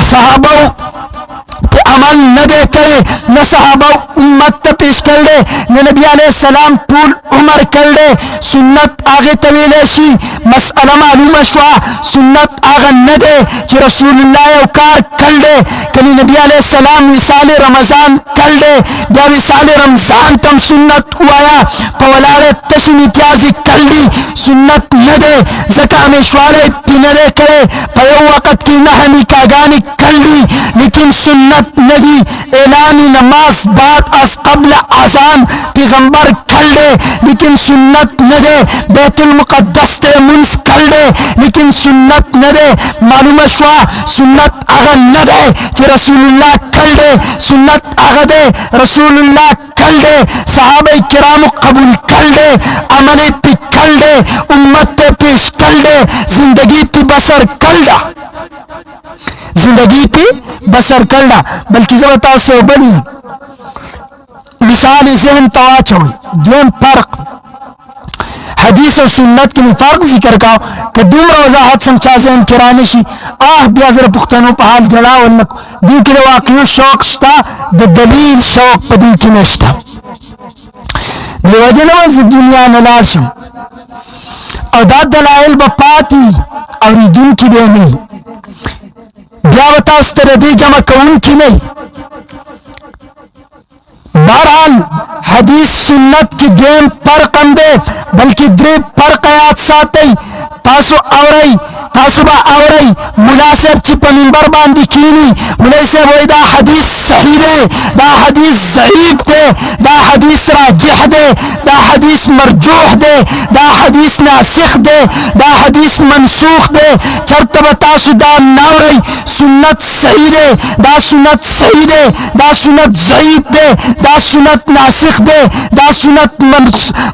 सहाबा पे अमल न दे करे न सहाबा उम्मत पेश कर दे न नबी अलैहिस्सलाम टूल उमर कर दे सुन्नत आगे तवीलेशी मसला मालूम शुआ सुन्नत आगे न दे जो रसूलुल्लाह अवकार कर दे कभी नबी अलैहिस्सलाम विसाल रमजान कर दे जब विसाल रमजान तम सुन्नत हुआ पवलारे तशमी त्याजी कर दी सुन्नत न दे जका में शुआरे न दे करे पयो वक़्त की नहनी का गानी कर दी लेकिन सुन्नत नदी ऐलानी नमाज बाद अस कबल आजान पैगंबर कर दे लेकिन सुन्नत न दे बैतुल मुक़द्दस ते मुंस कर दे लेकिन सुन्नत न दे मालूम शुआ सुन्नत आगा न दे कि रसूलुल्लाह कर दे सुन्नत आगा दे रसूलुल्लाह कर दे सहाबा किराम कबूल कर दे अमल पे कर दे उम्मत पे पेश कर दे जिंदगी पे बसर कर दा जिंदगी पे बसर करना बल्कि जब बताओ सो बनी मिसाल जहन तवाच हो दोन फर्क हदीस और सुन्नत के फर्क जिक्र का कदूम वजाहत समझा जहन किराने शी आह ब्याजर पुख्तनों पर हाल जड़ा और दी के वाकई शौक स्ता द दलील शौक पदी की नश्ता दिवजन दुनिया नलाशम और दा दलाइल बपाती और दुन की बे नहीं क्या बता उस तरह दी जमा कौन की नहीं बहरहाल हदीस सुन्नत की गेम पर कंदे बल्कि द्रीप पर कयात साथे तासु आवरई तासुबा आवरई मुनासिब ची पमिंबर बांधी कीनी मुनासिब वही दा हदीस सही दे दा हदीस ज़ईफ दे दा हदीस राजिह दे दा हदीस मरजूह दे दा हदीस नासिख दे दा हदीस मनसूख दे चरतब तासु दा नावरई सुन्नत सही दे दा सुन्नत सही दे दा सुन्नत ज़ईफ दे दा सुन्नत नासिख दे दा सुन्नत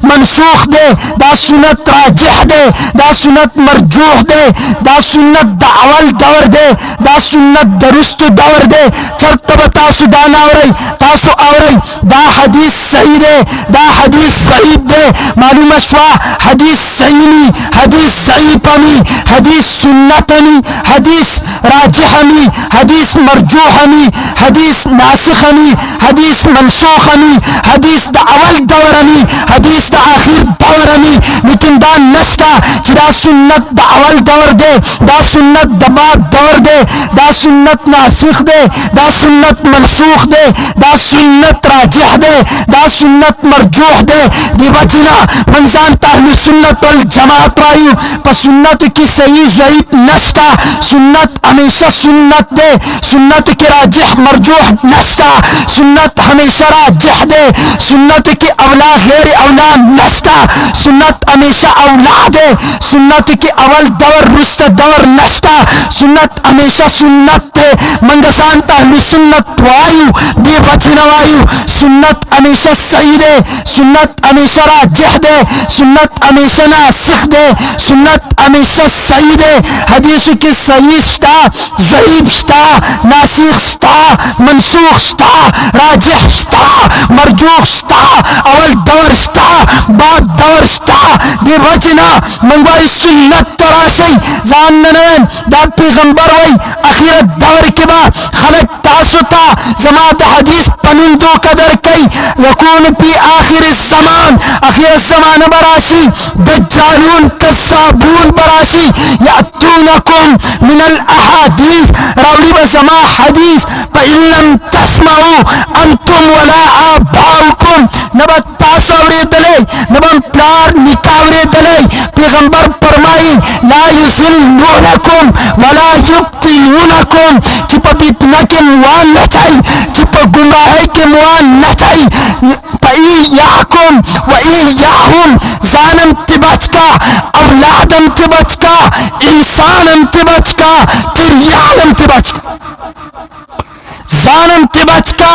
मनसूख दे दा सुन्नत राजिह दे दा सुन्नत मरजूह दे दा सुन्नत दावल दौर दे दा सुन्नत दुरुस्त दौर दे चरतब तासु दा नावरई तासु आवरई दा हदीस सही दे दा हदीस ज़ईफ दे मालूम शुआ हदीस सही नी हदीस ज़ईफ नी हदीस सुन्नत नी हदीस राजिह नी हदीस मरजूह नी हदीस नासिख नी हदीस मनसूख नी हदीस दा अवल दौर नी हदीस दा आखिर दौर नी लेकिन لیکن دا نشتا چې دا سنت د اول دور دی، دا سنت د بعد دور دی، دا سنت ناسخ دی، دا سنت منسوخ دی، دا سنت راجح دی، دا سنت مرجوح دی. دی وجنا من ځان ته اهل سنت والجماعت وایو. په سنتو کې صحیح ضعیف نشتا، سنت همیشه سنت دی، سنتو کې راجح مرجوح نشتا، سنت همیشه راجح دی، سنتو کې اولا غیر اولا نشتا، سنت همیشه اولا دی، سنتو کې اول دور رست دور نشتا، سنت همیشه سنت دی. منګه ځان ته اهل سنت وایو. دی وجنا وایو سنت همیشه صحیح دی، سنت همیشه راجح دی، سنت همیشه ناسخ دی، سنت همیشه صحیح دی. حدیثو کې صحیح شتا، ضعیف شتا، ناسخ شتا، منسوخ شتا، راجح شتا، مرجوح شتا، اول دور شتا، بعد دور شتا. دی وجنا منګ وایو سنت تراشی. ځان ننوین دا پیغمبر وای اخیر دور کې با خلق تاسو ته زما د حدیث پنون دو قدر کوي. یکون فی آخر الزمان، اخیر الزمان براشی، دجالون کذابون براشی، یأتونکم من الاحادیث، راوړي به زما حدیث. فإن لم تسمعوا انتم ولا آباؤکم، نبا تاسو اورېدلی، نبا پلار نیکه اورېدلی. پیغمبر فرمایي لا یضلونکم ولا یبطلونکم، چې په فتنه کې موان نه کوي، چې په ګمراهۍ کې موان نه کوي. فإیاکم و ایاهم، ځانم ته بچ کا، اولادم ته بچ کا، انسانم ته بچ کا، تریالم ته بچ کا، ځانم ته بچ کا،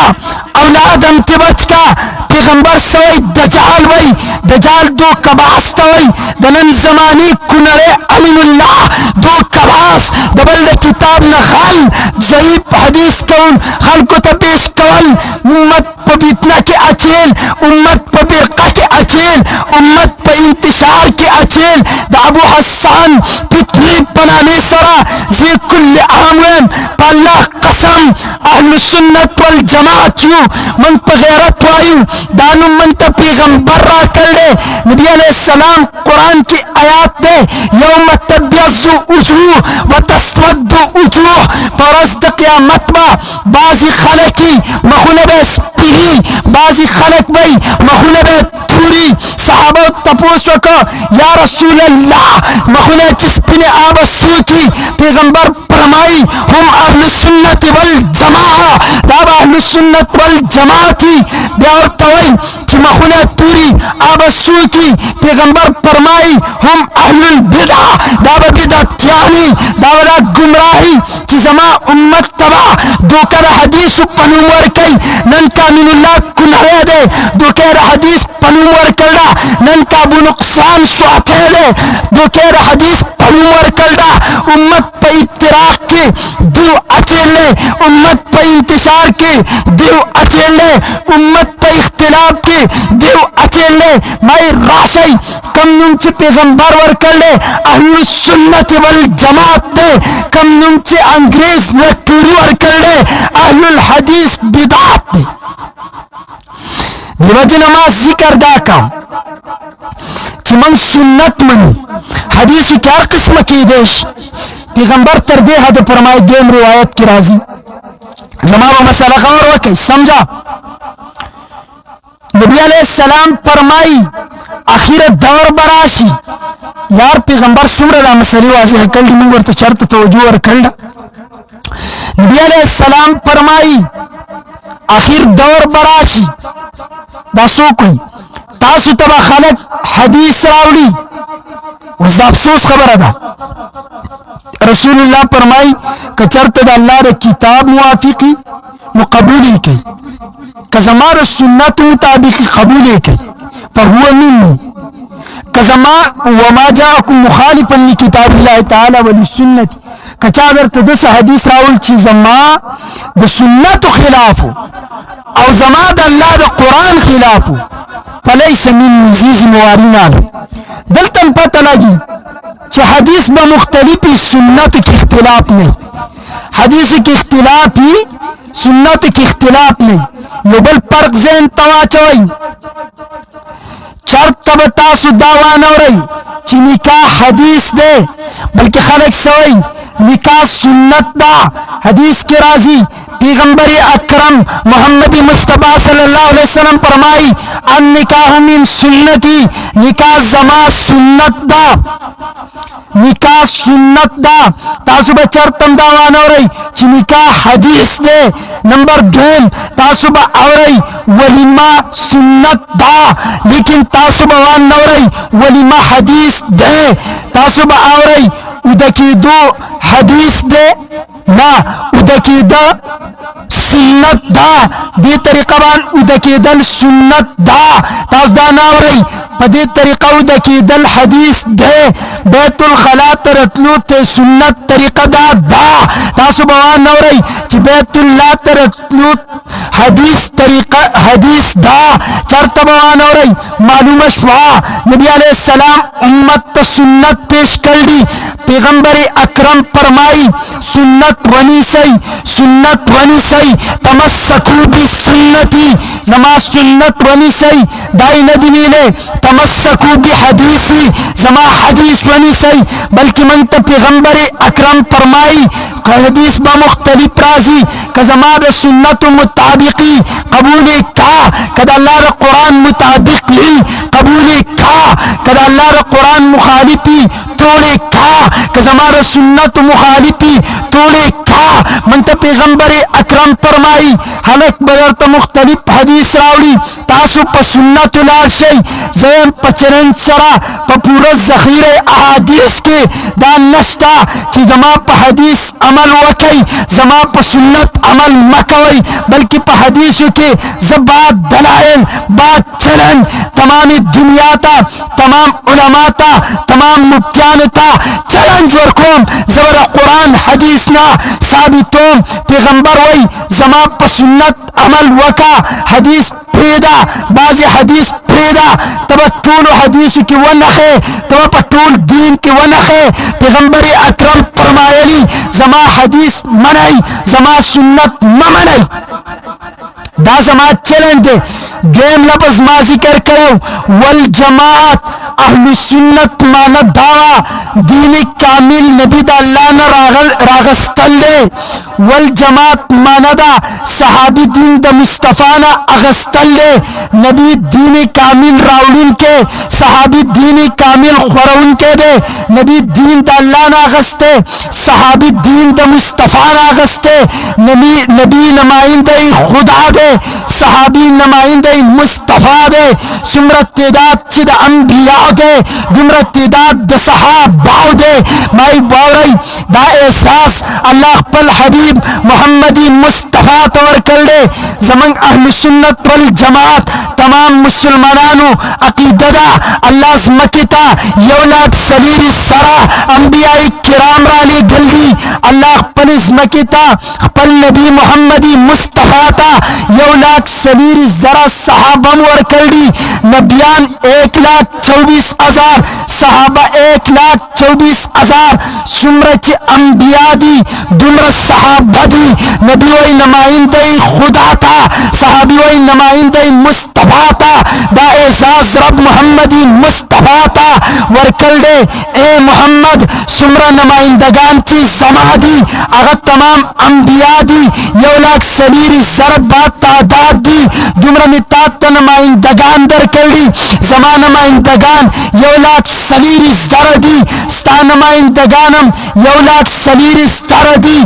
اولادم ته بچ کا. پیغمبر سوی دجال وی، دجال دو کباس توی، د نن زمانی کونړی امین الله دو کباس، د بل د کتاب نه غل ضعیف حدیث کون خلکو ته پیش کول، امت په فتنه کې اچیل، امت په فرقه کې اچیل، امت په انتشار کې اچیل. د ابو حسان فتنې په نامې سره زه کل عام ویم په الله قسم اهل سنت والجماعت یو. من په غیرت وایو دا نوم من ته پیغمبر را کړی. نبی علیہ السلام قرآن کی آیات دے یوم تبیض وجوه وتسود وجوه، په ورځ د قیامت به بعضې خلکي مخونه به سپیني، بعضې خلک به مخونه به توري. صحابه تپوس وکړه یا رسول الله مخونه چې سپینې آبه څوک وي؟ پیغمبر فرمایي هم اهل السنت والجماعه، دا به اهل السنت والجماعت وي. بیا ورته وایي چې مخونه توري آبه څوک وي؟ پیغمبر فرمایي هم اهل البدع، دا به بدعتیان وي، دا به دا ګمراهي چې زما امت تبا دوکه د حدیثو په نوم ورکوي. نن کامل الله کونړی دی، دوکه د حدیث په نوم ورکړ ده. نن که ابو نقصان سواتی دی، دوکه د حدیث په نوم ورکړ ده. امت په افتراق کې دیو اچیل دی، امت په انتشار کې دیو اچیل دی، امت په اختلاف کې دیو اچیل دی. مای راشئ کم نوم چې پیغمبر ورکړ دی اهل السنت والجماعت دی، کم نوم چې انګریز وکټوري ورکړ دی اهل الحدیث بدعت دی. دیو جن ما ذکر دا کم چې من سنت منو. حدیث کې هر قسمه کېدی. پیغمبر تر دې حد فرمایي دویم روایت کې راځي. زما به مسله غور وکړئ سمجھا. نبی علیہ السلام فرمایي اخیر دور براشي. یار پیغمبر څومره دا مسلې واضح کړي، موږ ورته چرته توجه ورکړل. نبی علیہ السلام فرمایي اخیر دور براشي. دا څوک وي؟ تاسو ته به خلک حدیث راوړي. اوس د افسوس خبره ده. رسول الله فرمایي که چرته د الله د کتاب موافقي نو قبول یې کوي، که زما د سنت مطابق قبول یې کوي فهو مني، که زما وما جاءکم مخالفا لکتاب الله تعالی ولسنتي، که چا درته داسې حدیث راوړ چې زما د سنتو خلاف او زما د الله د قرآن خلاف فلیس مني، زه ذمواري نه لرم. دلته هم پته لګي چې حدیث به مختلفي، سنت کې اختلاف نه. حدیث کې اختلاف وي، سنت کې اختلاف نه. یو بل فرق ذهن ته واچوئ चरता बतासु दावा नौरई कि निकाह हदीस दे, बल्कि खलक सवई निकाह सुन्नत दा। हदीस के राजी पैगंबर अकरम मोहम्मद मुस्तफ़ा सल्लल्लाहु अलैहि वसल्लम फरमाई अन निकाह मिन सुन्नती, निकाह जमा सुन्नत दा, निकाह सुन्नत दा। तासु बचरतम दावा नौरई कि निकाह हदीस दे। नंबर 2 तासु बा औरई वलीमा सुन्नत दा, लेकिन तासु बवान नौरई वलीमा हदीस दे। तासु बा औरई उदकी दो हदीस दे ना उदकी दा सुन्नत दा। दे तरीका बान उदकी दल सुन्नत दा। तास दा नावरई पदे तरीका उदकी दल हदीस दे। बैतुल खला तरतलू ते सुन्नत तरीका दा। तासु बवान नौरई कि बैतुल्ला तरतलू हदीस तरीका हदीस दा। चरता बवान नौरई मालूम शवा नबी अलैहिस्सलाम उम्मत का सुन्नत पेश कर दी। पैगंबर अकरम फरमाई सुन्नत वनी सही, सुन्नत वनी सही, तमस्सकू भी सुन्नती, जमा सुन्नत वनी सही। दाई नदी ने तमस्सकू भी हदीसी, जमा हदीस वनी सही। बल्कि मन तो पैगंबर अकरम फरमाई हदीस बा मुख्तलिफ राजी कजमाद सुन्नत मुताबिकी कबूली का कद अल्लाह कुरान मुताबिकी कबूली का कद अल्लाह कुरान मुखालिफी तोड़े का कजमाद सुन्नत मुखालिफी तोड़े का। मन तो पैगंबर अकरम फरमाई हलक बदर तो मुख्तलिफ हदीस रावड़ी तासु प सुन्नत लाशई जयन पचरन सरा प पूरा जखीरे अहादीस के दान नष्टा कि जमा प हदीस अमल वकई, जमा प सुन्नत अमल मकवई, बल्कि प हदीस के जबात दलाइल बात चलन तमाम दुनिया ता तमाम उलमा ता तमाम मुफ्तियान ता चलन जोरकोम जबर कुरान हदीस ना साबितोम। पैगंबर वही जमा प सुन्नत अमल वका हदीस प्रेदा बाज हदीस प्रेदा तब टूल हदीस की वनखे तब पटूल दीन की वनखे। पैगंबर अकरम फरमायली जमा हदीस मनाई जमा सुन्नत मनाई दा जमा चैलेंज दे। गेम लफ्ज मा जिक्र करो वल जमात अहलु सुन्नत माना दावा दीन कामिल नबी दा अल्लाह न रागस्तल दे। वल जमात माना दा सहाबी दीन दा मुस्तफा न अगस्तल दे। नबी दीन कामिल राउलिन के सहाबी दीन कामिल खुरउन के दे। नबी दीन दा अल्लाह न अगस्ते सहाबी दीन दा मुस्तफा न अगस्ते। नबी नमाइंदे खुदा दे सहाबी नमाइंदे मुस्तफा दे। सुमरत तेदाद चिद अंबिया दे गुमरत तेदाद द सहाबा दे। माई बावरई दा एहसास अल्लाह पल हबीब मोहम्मदी मुस्तफा तौर कर दे। जमन अहल सुन्नत वल जमात तमाम मुसलमानानु अकीददा अल्लाह मकिता यौलाद सलीर सरा अंबिया किराम रानी गल्ली अल्लाह पलिस मकिता पल नबी मोहम्मदी मुस्तफा ता यौलाद सलीर जरा सहाबम वर कल्डी। नबियान 1,24,000 सहाबा 1,24,000 सुमरच अंबिया दी दुमर सहाबा दी। नबी वही नुमाइंदे खुदा था सहाबी वही नुमाइंदे मुस्तफा था। दा एहसास रब मोहम्मदी मुस्तफा था वरकल दे। ए मोहम्मद सुमरा नुमाइंदगान की समाधि अगर तमाम अंबिया दी यौलाद सलीर जरबा तादाद दी दुमर मितात नुमाइंदगान दर कल्डी। जमा नुमाइंदगान यौलाद सलीर जर दी स्ता नुमाइंदगानम यौलाद सलीर जर दी।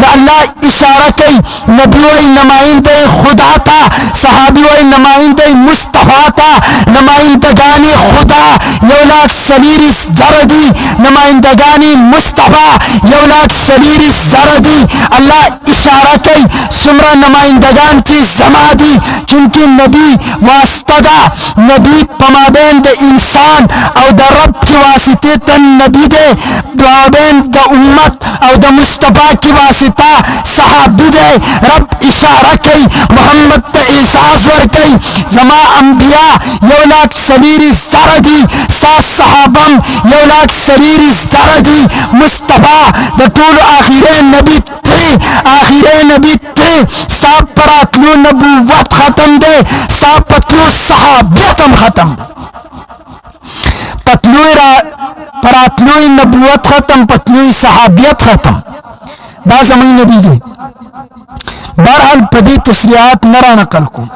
अल्लाह इशारा कई नबी वही नुमाइंदे खुदा था सहाबी वही नुमाइंदे मुस्तफा था। नुमाइंदगानी खुदा यौलाद सलीर जर दी नुमाइंदगानी मुस्तफा यौलाद सलीर जर दी। अल्लाह इशारा कई सुमरा नुमाइंदगान की जमा दी क्योंकि नबी वास्तदा नबी पमाबेन द इंसान और द रब की वास्ते तन नबी दे पमाबेन द उम्मत और द मुस्तफा की वास्ता सहाबी दे। रब इशारा कई मोहम्मद पे एहसास वर कई जमा अंबिया यौलाद सलीर सरदी सा सहाबम यौलाद सलीर सरदी मुस्तफा द टूल आखिरे नबी थे आखिरे नबी थे सा परातलू नबूवत खत्म दे सा पतलू सहाबियतम खत्म। परातलुई नबूवत खत्म, पतलुई सहाबियत खत्म, दा जमीन नबी दे। बहरहाल पदी तशरीहात नरा नकल को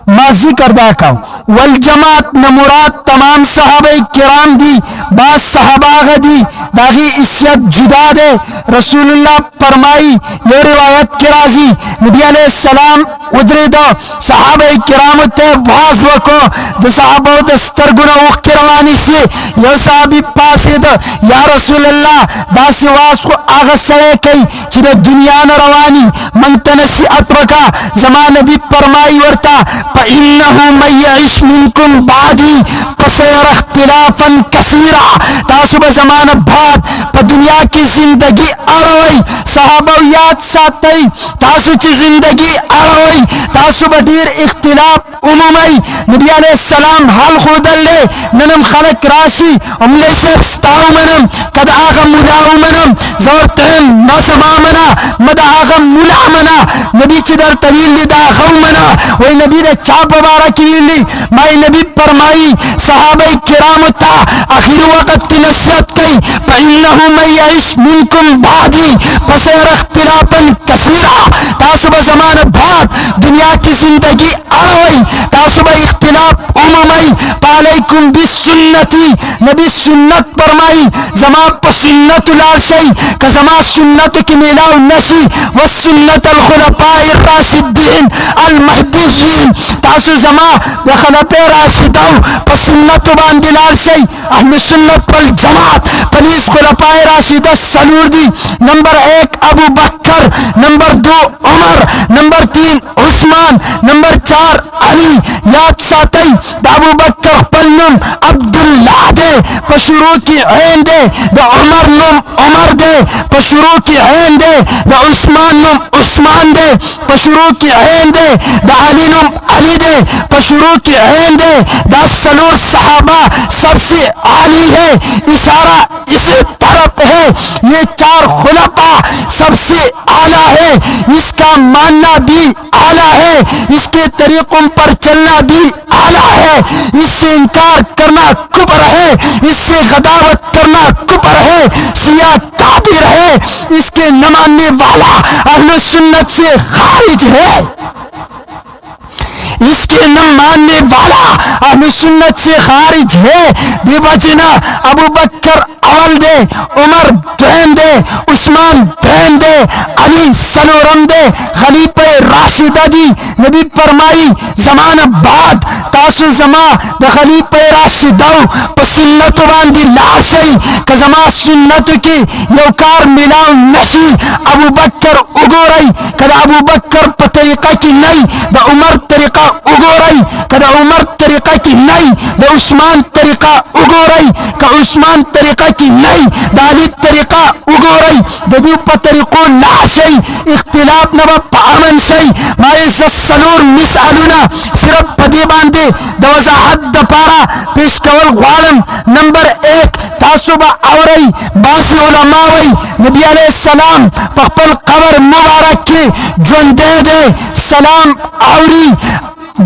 माजी करदा का वल जमात नमुराद तमाम सहाबा किराम दी, बास सहाबा दी दागी इस्सत जुदा दे। रसूलुल्लाह फरमाई ये रिवायत के राजी नबी अलैहिस्सलाम उधरे दो सहाबा किराम ते वास वको द सहाबा दस्तर गुना उख रवानी से यो साहबी पासे दो या रसूलुल्लाह दासी वास को आग सड़े कई चिरे दुनिया न रवानी मंतनसी अतवका जमान नबी फरमाई वरता इन्नहु मन यइश मिनकुम बादी फसयरा इख्तिलाफन कसीरा। तासुब जमान बाद प दुनिया की जिंदगी अरवई सहाबा याद सातई तासु की जिंदगी अरवई तासुब ढेर इख्तिलाफ उमुमई नबी अलैहिस्सलाम हाल खुदल्ले ननम खलक राशि उमले स्ताउ मनम कद आगम मुलाउ मनम जोरतम नसमा मना मद आगम मुला मना नबी की दर तवील निदा खौ मना वही नबी ने चाप बारा की ली माई नबी फरमाई सहाबा किराम ता आखिर वक्त की नसीहत कई फइन्नहु मन यइश मिनकुम बादी फसयरा इख्तिलाफन कसीरा। तासुब जमान बाद दुनिया की जिंदगी अरवई तासुब इख्तिलाफ उममई पालैकुम बिसुन्नती नबी सुन्नत फरमाई जमा प सुन्नत लाशई क जमा सुन्नत की मिलाव नशी व सुन्नत अल खुलफाए राशिदीन अल महदीयीन तासु जमा व खलफे राशिदौ प सुन्नत बांधी लाशई अहले सुन्नत वल जमात पनीस खुलफाए राशिदा सलूर दी। Number 1 Abu Bakr, number 2 Umar, number 3 Usman, number 4 Ali. याद सातई अबू बकर पन्नम अब्दुल्लाह दे पशुरू की ऐन दे द उमर नम उमर दे पशुरू की ऐन दे द उस्मान नम उस्मान दे पशुरू की ऐन दे द अली नम अली दे पशुरू की ऐन दे द सलूर सहाबा सबसे आली है। इशारा इसी तरफ है ये चार खुलफा सबसे आला है, इसका मानना भी आला है, इसके तरीकों पर चलना भी आला है, इससे इनकार करना कुफर है, इससे गदावत करना कुफर है, शिया काबिर है, इसके न मानने वाला अहले सुन्नत से खारिज है, इसके न मानने वाला अहले सुन्नत से खारिज है। बेवजना अबू बकर अवल दे, उमर दुहन दे, उस्मान दुहन दे, अली सलोरम दे खलीफे राशिदा दी। नबी फरमाई जमान बाद तासु जमा द खलीफे राशिदौ प सुन्नत बांधी लाशई क जमा सुन्नत की यौकार मिलाव नशी अबू बकर उगोरई कद अबू बकर प तरीका की नहीं द उमर तरीका उगोरई कद उमर तरीका की नहीं द उस्मान तरीका उगोरई क उस्मान तरीका की नहीं द अली तरीका उगोरई द दू प तरीको लाशई इख्तिलाफ नब पामन शई माए सलूर मिसालुना सिर्फ पदी बांधे द वजाहत द पारा पेश कवल ग्वालम। नंबर 1 तासुबा औरई बासी उलमावई नबी अलैहिस्सलाम पखपल कबर मुबारक के जोंदे दे सलाम आवरी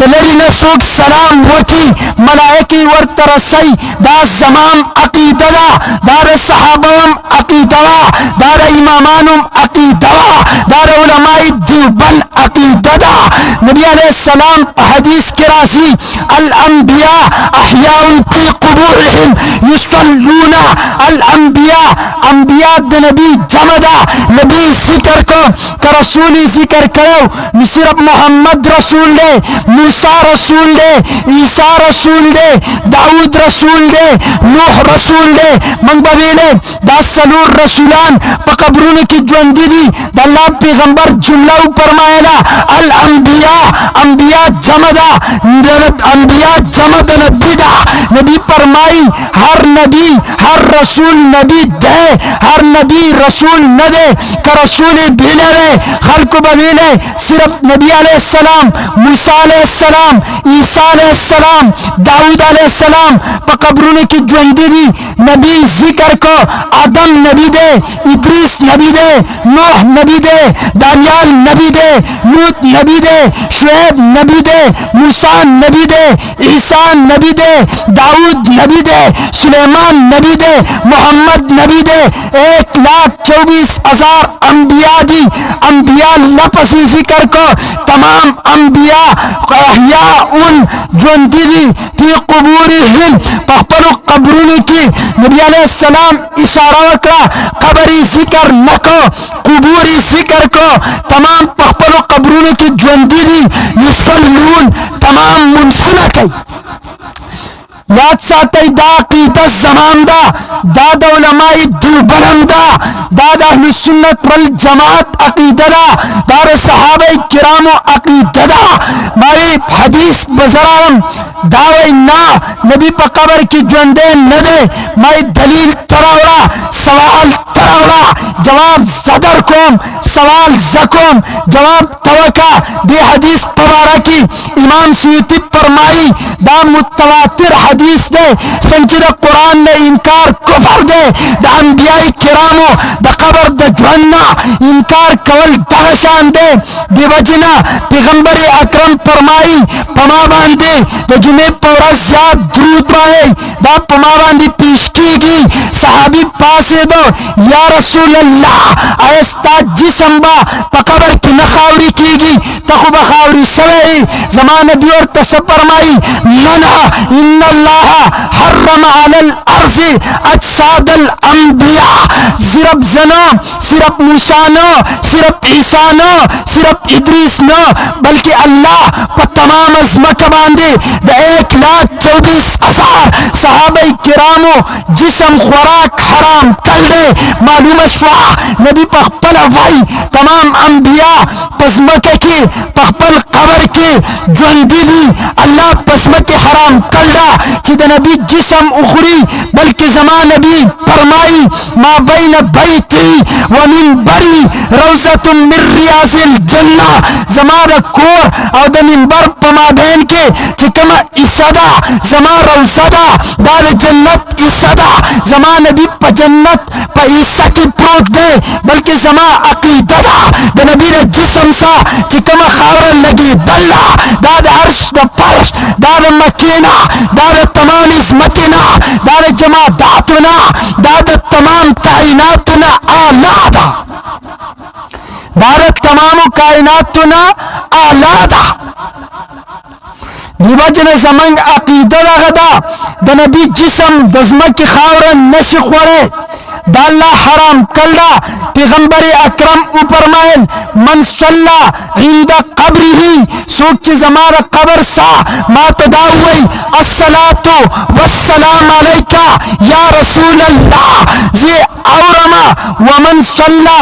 दलेरी नसूक सलाम वकी मलाइकी वर तरसई दास जमाम अकीदला दार सहाबाम अकीदवा दार इमामानुम अकीदवा दार उलमाई दिवबन अकीददा। नबी अलैहिस्सलाम हदीस के रासी अल अंबिया अहयाउन फी कुबूरिहिम युसल्लूना अल अंबिया अंबिया द नबी जमदा नबी जिक्र को क रसूली जिक्र करो सिर्फ मोहम्मद रसूल दे, मूसा रसूल दे, ईसा रसूल दे, दाऊद रसूल दे, नूह रसूल दे मंगबी ने दासलूर रसूलान पकबरून की जोंदी दी दल्ला पैगंबर जुमला फरमाएला अल अंबिया अंबिया जमदा अंबिया जमद नबीदा नबी फरमाई हर नबी हर रसूल नबी दे हर नबी रसूल न दे क रसूल भी न दे खल्क बनी ने सिर्फ नबी अलैहिस्सलाम मूसा अलैहिस्सलाम ईसा अलैहिस्सलाम दाऊद अलैहिस्सलाम पकबरून की जोंदी दी नबी जिक्र को आदम नबी दे, इद्रीस नबी दे, नूह नबी दे, दानियाल नबी दे, लूत नबी दे, शुएब नबी दे, मूसा नबी दे, ईसा नबी दे, दाऊद नबी दे, सुलेमान नबी दे, मोहम्मद नबी दे। 1,24,000 अंबिया दी। अंबिया लपसी जिक्र को तमाम अंबिया अहया उन जोंदी दी फी कुबूरिहिम पखपलो कब्रुनी की। नबी अलैहिस्सलाम इशारा वकड़ा कबरी जिक्र नको कुबूरी जिक्र को तमाम पखपलो कब्रुनी की जोंदी दी युसल्लून तमाम मुनसना कई। याद साथई दा कीदत जमान दा उलमाई दिलबरंदा दादा अहलुस सुन्नत वल जमात अकीददा दार सहाबा किरामो अकीददा मारी हदीस बजराम दावे ना नबी पर कबर की जोंदे न दे मारी दलील तरावड़ा सवाल तरावड़ा जवाब सदर कोम सवाल जकोम जवाब तवका दे हदीस पवारा की इमाम सुयूती फरमाई दा मुतवातिर हदीस दे संचिदा कुरान ने इनकार कुफर दे दा अंबियाई किरामो दा कबर दा जवन्ना इनकार कवल दहशान दे दिवजना पैगंबरी अकरम फरमाई पमा बांधी दा जुमे पौरा ज्याद द्रूद बाए दा पमा बांधी पेश की सहाबी पासे दो या रसूल अल्लाह आयस्ता जिसम बा पकबर की नखावरी कीगी तखुब खावरी सवेई जमान नबी और तसब फरमाई मना इन्नल्लाह हर्रम अलल अर्ज़ि अजसादल अंबिया। सिर्फ जनो सिर्फ मूसा नो सिर्फ ईसा नो सिर्फ इद्रीस नो बल्कि अल्लाह पर तमाम अज़मत बांधे 1,24,000 सहाबा किरामो जिसम खुराक हराम कर दे। मालूम शुआ नबी पखपल भाई तमाम अंबिया पसमके की पखपल कबर की जोंदी दी अल्लाह पसमके हराम कर दा चिद नबी जिसम उखड़ी बल्कि जमा नबी फरमाई मा बैन बैती व मिंबरी रौज़तुम मिन रियाज़िल जन्ना जमा कोर और द मिंबर पमा बैन के चिकमा इसदा जमा रौज़दा दार जन्नत इसदा जमा नबी प जन्नत प ईसा की प्रोत दे बल्कि जमा अकीदा द नबी ने जिसम सा चिकमा खावर लगी बल्ला दाद अर्श द फर्श दाद मकीना दाद तमाम इस्मतिना दाद जमा दातुना दाद तमाम कायनातना आलादा दाद तमाम कायनातना आलादा दिवजन जमंग अकीदा गदा द नबी जिसम दजमा की खावर नश खोरे दाल्ला हराम कल्ला पैगंबर अकरम ऊपर माइल मन सल्ला इंदा कब्री ही सूच जमार कबर सा मातदा हुई अस्सलातु वस्सलाम अलैका या रसूल अल्लाह जे औरमा वमन सल्ला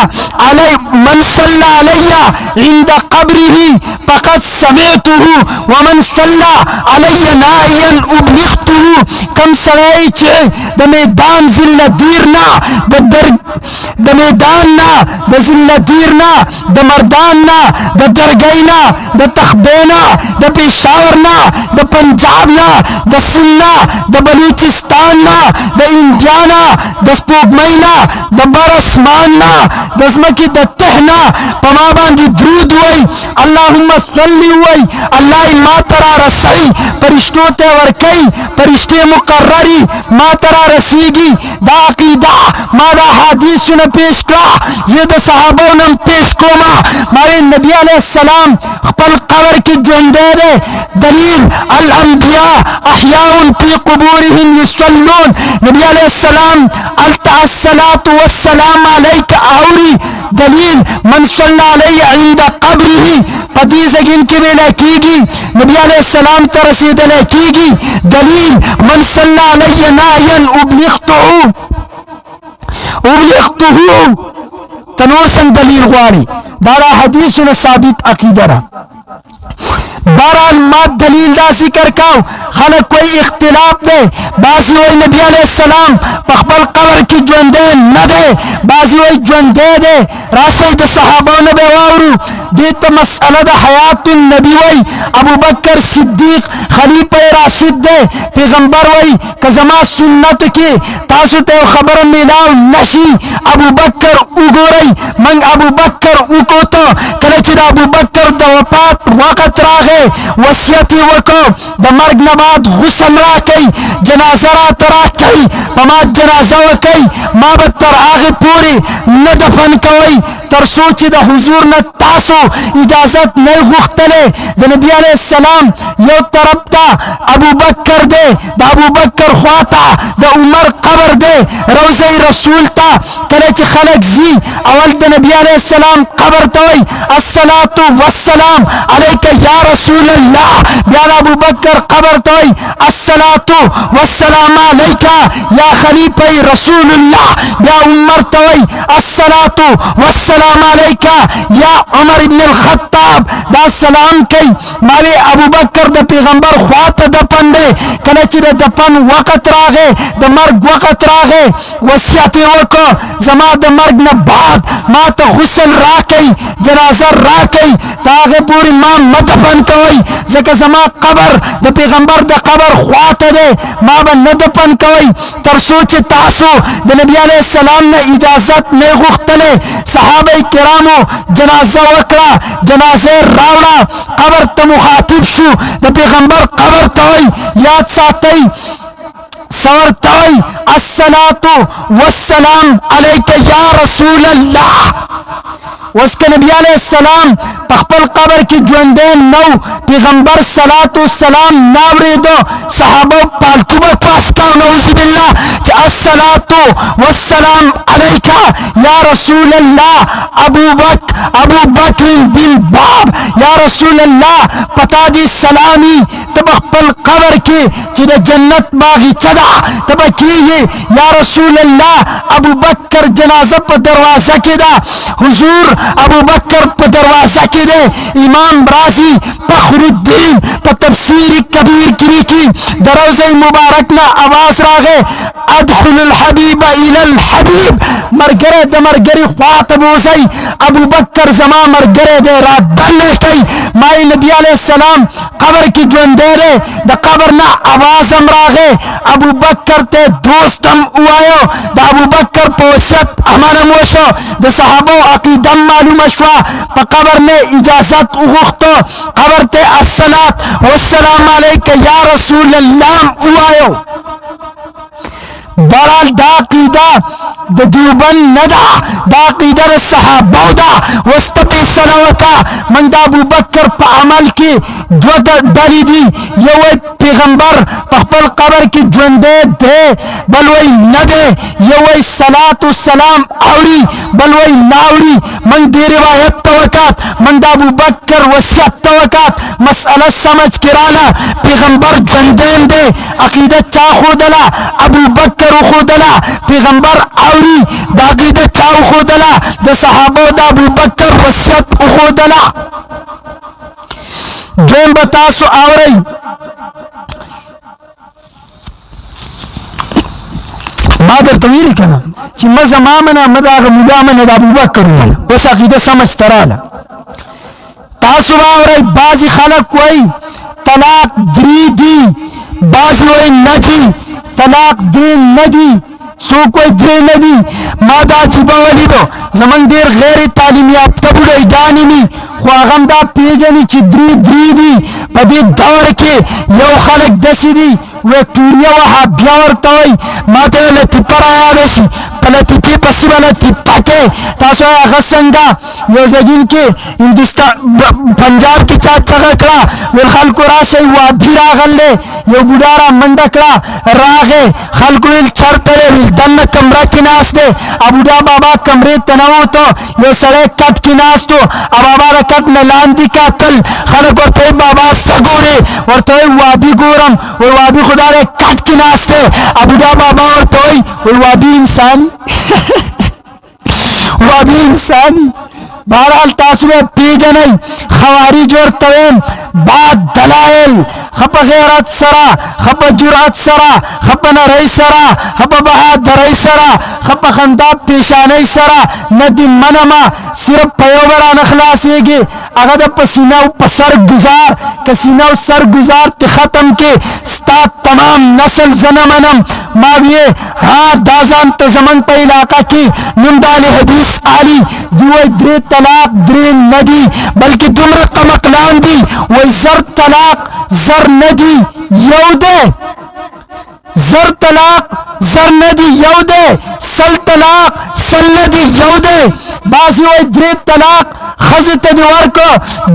अलैया इंदा कब्री ही फकत समेतुहु वमन सल्ला अलैया नायन उबलिगतुहु कम सराई चे द मैदान जिल्ला दीरना द मैदान ना द जिल्ला दीरना द मर्दान ना द दरगैना द तखबेना द पेशावर ना द पंजाब ना द सिन्ना द बलूचिस्तान ना द इंडियाना द स्पोगमैना द बरस्मान ना दसमकी द तहना पमाबांदी द्रूद हुई अल्लाहुम्मा सल्ली हुई अल्लाह मातरा रसई परिश्तों ते वरकई परिश्ते मुकर्ररी मातरा रसीगी दा अकीदा मादा हादीस सुन पेश करा ये द सहाबों ने पेश कोमा मारे नबी अलैहिस्सलाम खपल कबर की जोंदे दे दलील अल अंबिया अहयाउन फी कुबूरिहिम युसल्लून नबी अलैहिस्सलाम अस्सलातु वस्सलाम अलैका औरी दलील मन सल्ला अलैहि इंदा कब्रिही पदी जगिन के में कीगी नबी अलैहिस्सलाम तो रसीद कीगी दलील मन सल्ला अलैहि नायन उबलिगतुहु तनूर संग दलील वाली दारा हदीस ने साबित अकीदा बहरहाल माँ दलील दा जिक्र काउ खलक कोई इख्तिलाफ दे बाजी वही नबी अलैहिस्सलाम पखपल कबर की जोंदे न दे बाजी वही जोंदे दे राशे द सहाबा ने बेवारू देत मसला द हयातुल नबी वही अबू बकर सिद्दीक खलीफा राशिद दे पैगंबर वही कजमा सुन्नत की तासु ते खबर मिलाव नशी अबू बकर उगोरई मंग अबू बकर उको तो कलच द अबू बकर द वफात वक्त रागे वसियती वको द मर्ग नबाद गुस्ल राकई जनाजा राकई पमाद जनाजा वकई माँ बत्तर आगे पूरी न दफन कवई तर सोच द हुजूर न तासो इजाजत नहीं गुख्तले द नबी अलैहिस्सलाम यो तरफ ता अबू बकर दे द अबू बकर ख्वाता द उमर कबर दे रोज़े रसूल ता कलच खलक जी अवल द नबी अलैहिस्सलाम कबर तवई अस्सलातु वस्सलाम अलैका या रसूल अल्लाह ब्याल अबू बकर कबर तवई अस्सलातु वस्सलाम अलैका या खलीफा रसूलुल्लाह ब्या उमर तवई अस्सलातु वस्सलाम अलैका या उमर इब्न अल-खत्ताब दा सलाम कई मावे अबू बकर द पैगंबर ख्वात दफन दे कलच द दफन वक्त रागे द मर्ग वक्त रागे वसियत वको जमा द मर्ग न बाद मा तो गुस्ल राकई जनाजा राकई तागे पूरी मां मदफन कवई जके जमा कबर द पैगंबर द कबर ख्वात दे मां ब न दफन कवई तर सोच तासो द नबी अलैहिस्सलाम ने इजाजत ने गुख्तले सहाबे किरामो जनाजा वकड़ा जनाजे रावड़ा कबर त मुखातिब शु द पैगंबर कबर तवई याद सातई सवर तवई अस्सलातु वस्सलाम अलैका या रसूल अल्लाह उसके नबी अलैहिस्सलाम पखपल कबर की जोंदे नौ पैगंबर सलातु सलाम नावरे दो सहाबा पालतू तो अस्तगफिरुल्लाह अस्सलातु वस्सलाम अलैका या रसूल अल्लाह अबू बकर बिल बाब या रसूल अल्लाह पता दी सलामी तब पखपल कबर के जिद जन्नत बागी चदा तब की या रसूल अल्लाह अबू बकर जनाजा पर दरवाजा के दा हुजूर अबू बकर पर दरवाजा के दे इमाम राजी फखरुद्दीन पर तफसीर कबीर की लिखी दरोज़े मुबारक ना आवाज रागे अदखुलुल हबीब इलल हबीब मरगरे द मरगरी ख्वात बोसई अबू बकर जमा मरगरे दे रात बन कई माई नबी अलैहिस्सलाम कबर की जोंदे रे द कबर ना आवाज रागे अबू बकर ते दोस्तम उआयो द अबू बकर पोशत अमल मोशो द सहाबो अकीदम मालूम अशवा प कबर ने इजाजत उगतो कबर ते अस्सलात वस्सलाम अलैका या रसूल अल्लाह उआयो बहरहाल दाकीदा द देवबंद नदा दाकीदा द सहाबा दा वस्तपी सलावका मंदा अबू बकर प अमल की दो डरी दी ये वो पैगंबर पखपल कबर की जोंदे दे बलवई न दे ये वो सलातु सलाम आवड़ी बलवई नावड़ी मंग दे रिवायत तवकात मंदा अबू बकर वसियत तवकात मसला समझ किराला पैगंबर जोंदे दे अकीदत चा खुदला अबू बकर खुदला पैगंबर आवड़ी दाकीदा चा खुदला द सहाबा द अबू बकर वसियत खुदला दोन बतासो आवरई मादर तवीर कना कि मजमामना मदाग मुदामना द अबू बकर वस अकीदा समझ तराला तासो आवरई बाजी खलक कोई तलाक दी बाजी वही नदी तलाक दे नदी सो कोई दे नदी मादा जिबावली दो जमन देर गैर तालीम याफ्ता बुढ़े दानिमी ख्वागमदा पेजनी चिद्री दी पदी दौर के यो खलक दसीदी वे टूरिया वहा ब्यावर तोई माते लतिपर आया दशी पलतिपी पसिबला तिप्पाके तासो अगसंगा यो जगिन के हिंदुस्तान पंजाब की चाट चगकड़ा वे खलको राशे हुआ भीरा गल्ले यो बुडारा मंडकड़ा रागे खलको इल चरतले मिल दन्न कमरा की नास दे अबुडा बाबा कमरे तनाव तो यो सड़े कट की नास तो अबाबा रकट नलांदी का तल खलको ते बाबा सगोरे और तो हुआ भी गोरम और वाबी खुदा रे कट की नास दे अबुडा बाबा और तो वाबी इंसान वाबी इंसानी بہرحال تاسو پیژنئ خوارج ورته ویم بعد دلائل خپ غیرت سرا خپ جرأت سرا خپ نری سرا خپ بہادری سرا خپ خندا پیشانی سرا ندی منما صرف پیوبران اخلاصیږي هغه د پسینه او پسر گزار کسینه او سر گزار ته ختم کې ستا تمام نسل زنمنم ماویه ها دازان ته زمن په علاقہ کې نمدان حدیث علی دوی درې طلاق درې ندی بلکې دومره کمقلان دي وای زر طلاق زر ندی یو ده زر طلاق زر ندی یو ده سل طلاق سل ندی یو ده بعضی وای درې طلاق خزه ته دی ورکو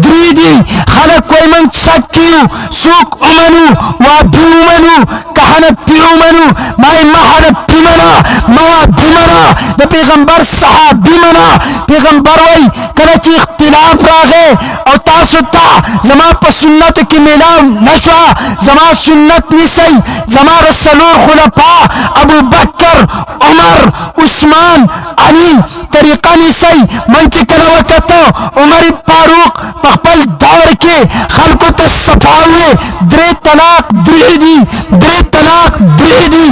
درې دي خلک کوئی من شک کیو سوق امنو وا بیومنو کهنه پیومنو مای مهنه پیمنا ما بیمنا د پیغمبر صحابي منا پیغمبر وای کله چې اختلاف راغی او تاسو ته زما په سنت کې میلاو نشوا زما سنت نسی زما رسولور خلفاء ابو بکر عمر عثمان علی طریقه نسی من چې کله وکړو عمر فاروق په خپل دور کې خلکو ته صفاوي درې طلاق درې دي درې طلاق درې دي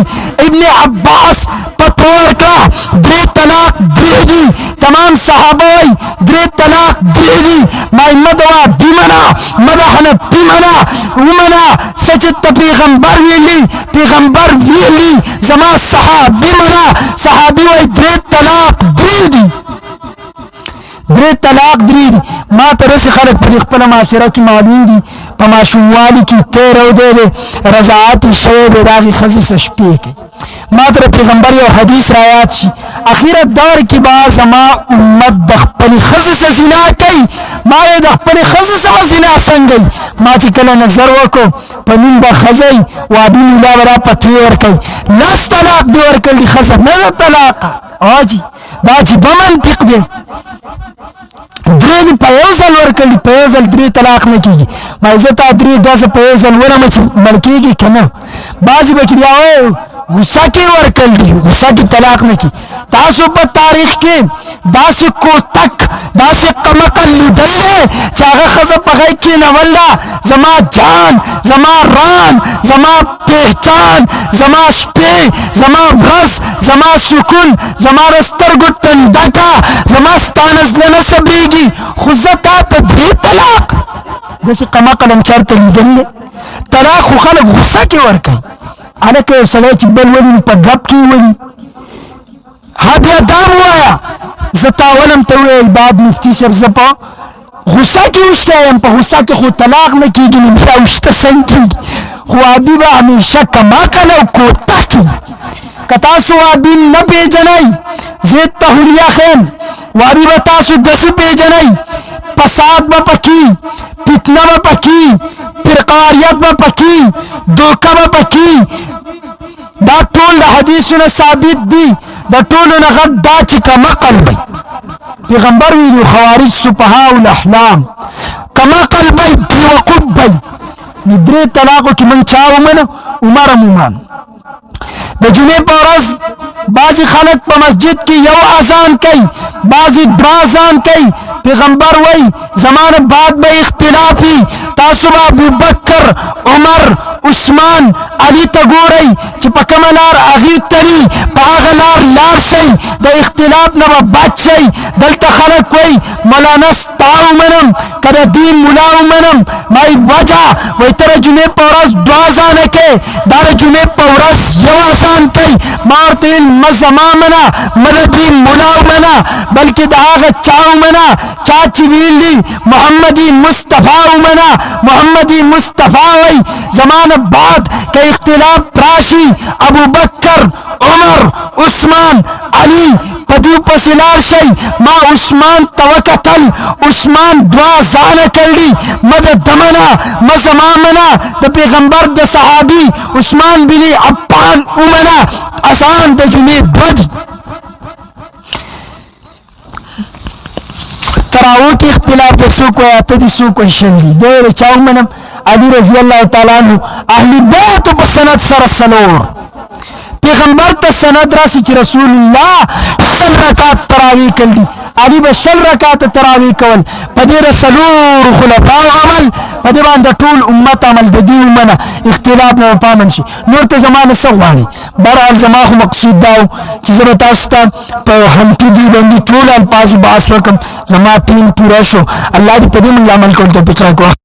ابن عباس فتوا ورکړه درې طلاق درې دي تمام صحابه وای درې طلاق درې دي محمد وا بیمنا مدحنه بیمنا ومنا سجد پیغمبر ویلی پیغمبر ویلی زما صحابه منا صحابي وای درې طلاق درې دي درې طلاق درې دي ما ترسي خلک په خپل معاشره کې معلوم دي په ماشوموالي کې تیر او دی رضاعت شوی دی داغي خزي شپې کې ما تر پیغمبر یو حدیث را یاد شي اخیرت دور کې با زما امت د خپل خزي سره زنا کوي ما د خپل خزي سره زنا څنګه ما چې کله نظر وکړو په نوم به خزي وابي مولا ورا پتوي ورکړي لاس طلاق دی ورکړي خزه نه طلاق اجي دا چې بمنطق دی درې په یو ځل ورکړي په یو ځل درې طلاق نه کیږي ما عزت درې داسه په یو ځل ورمه چې ملکیږي کنه بعضی به بیا وایي غصه کې ورکړي غصه کې طلاق نه کی تاسو په تاریخ کې داسې کوتک داسې کمقل لیدل چې هغه خزه په غي کې نه ولا زما جان زما ران زما پہچان زما شپې زما ورځ زما سکون زما رسترګو تندکا زما ستانس لنه صبرېږي خو زه تا ته درې طلاق داسې کمقل هم چېرته لیدل طلاق خو خلک غصه کې ورکوي هلکه یو سړی چې بل ولي په ګپ کې ولي بیا دا ووایه زه تاولم ته ووایه بعد مفتي صاحب زه په غصه کې اوښتی یم په غصه کې خو طلاق نه کېږي نو بیا اوښته څنګه کېږي خو وابي به همیشه کماقل او کوتک وي که تاسو وابي نه پېژنئ زه ته حلیه ښیم وابي به تاسو داسې پېژنئ فساد به پکې فتنه به پکې فرقواریت به پکې دوکه به پکې دا ټول د حدیثونو ثابت دي د ټولو نه غټ دا چې کمقل وي پیغمبر ویلي خوارج سفهاء الاحلام کمقل وي بېوقوف وي نو درې طلاقو کې من چا ومنه عمر هم ومن د جمعې په ورځ بعضې خلک په مسجد کې یو اذان کوي بعضې دوه اذان کوي پیغمبر وای زمانه بعد به اختلاف وي تاسو به ابوبکر عمر عثمان علي ته ګورئ چې په کومه لار هغې تلي په هغه لار لاړ شئ د اختلاف نه به بچ شئ دلته خلک وایي مولانا ستا ومنم که د دې ملا ومنم مای وجه وایي ته د جمعې په ورځ دوه اذانه کوې دا د جمعې په ورځ یو اذان کوي ما ورته ویل مه زما منه مه د دې ملا ومنه بلکې د هغه چا ومنه چا چې ویلي محمدي مصطفی ومنه محمدي مصطفی وایي زمانه بعد که اختلاف راشي ابو بکر عمر عثمان علي په دې پسې لاړ شئ ما عثمان ته وکتل عثمان دوه اذانه کړي مه د ده منه مه زما منه د پیغمبر د صحابي عثمان بن عفان ومنه اذان د جمعې دوه دي تراوت اختلاف د څوک وایي اته دي څوک وایي شل دي دی ویل چا ومنم علي رضی الله تعالی عنه اهل بیت په سند سره څلور پیغمبر ته سند راسي چې رسول الله شل رکعت تراویح کړي علي به 100 رکعات تراوی کول په دې د څلور خلفاو عمل په دې باندې ټول امت عمل د دین ومنه اختلاف نه پامن شي نور ته زمانه څه غواړي بهرحال زما خو مقصود دا چې زه به تاسو ته په همکې دي باندې ټول الفاظ بحث وکړم زما ټیم پوره شو الله دې په دې باندې عمل کول توفیق راکړي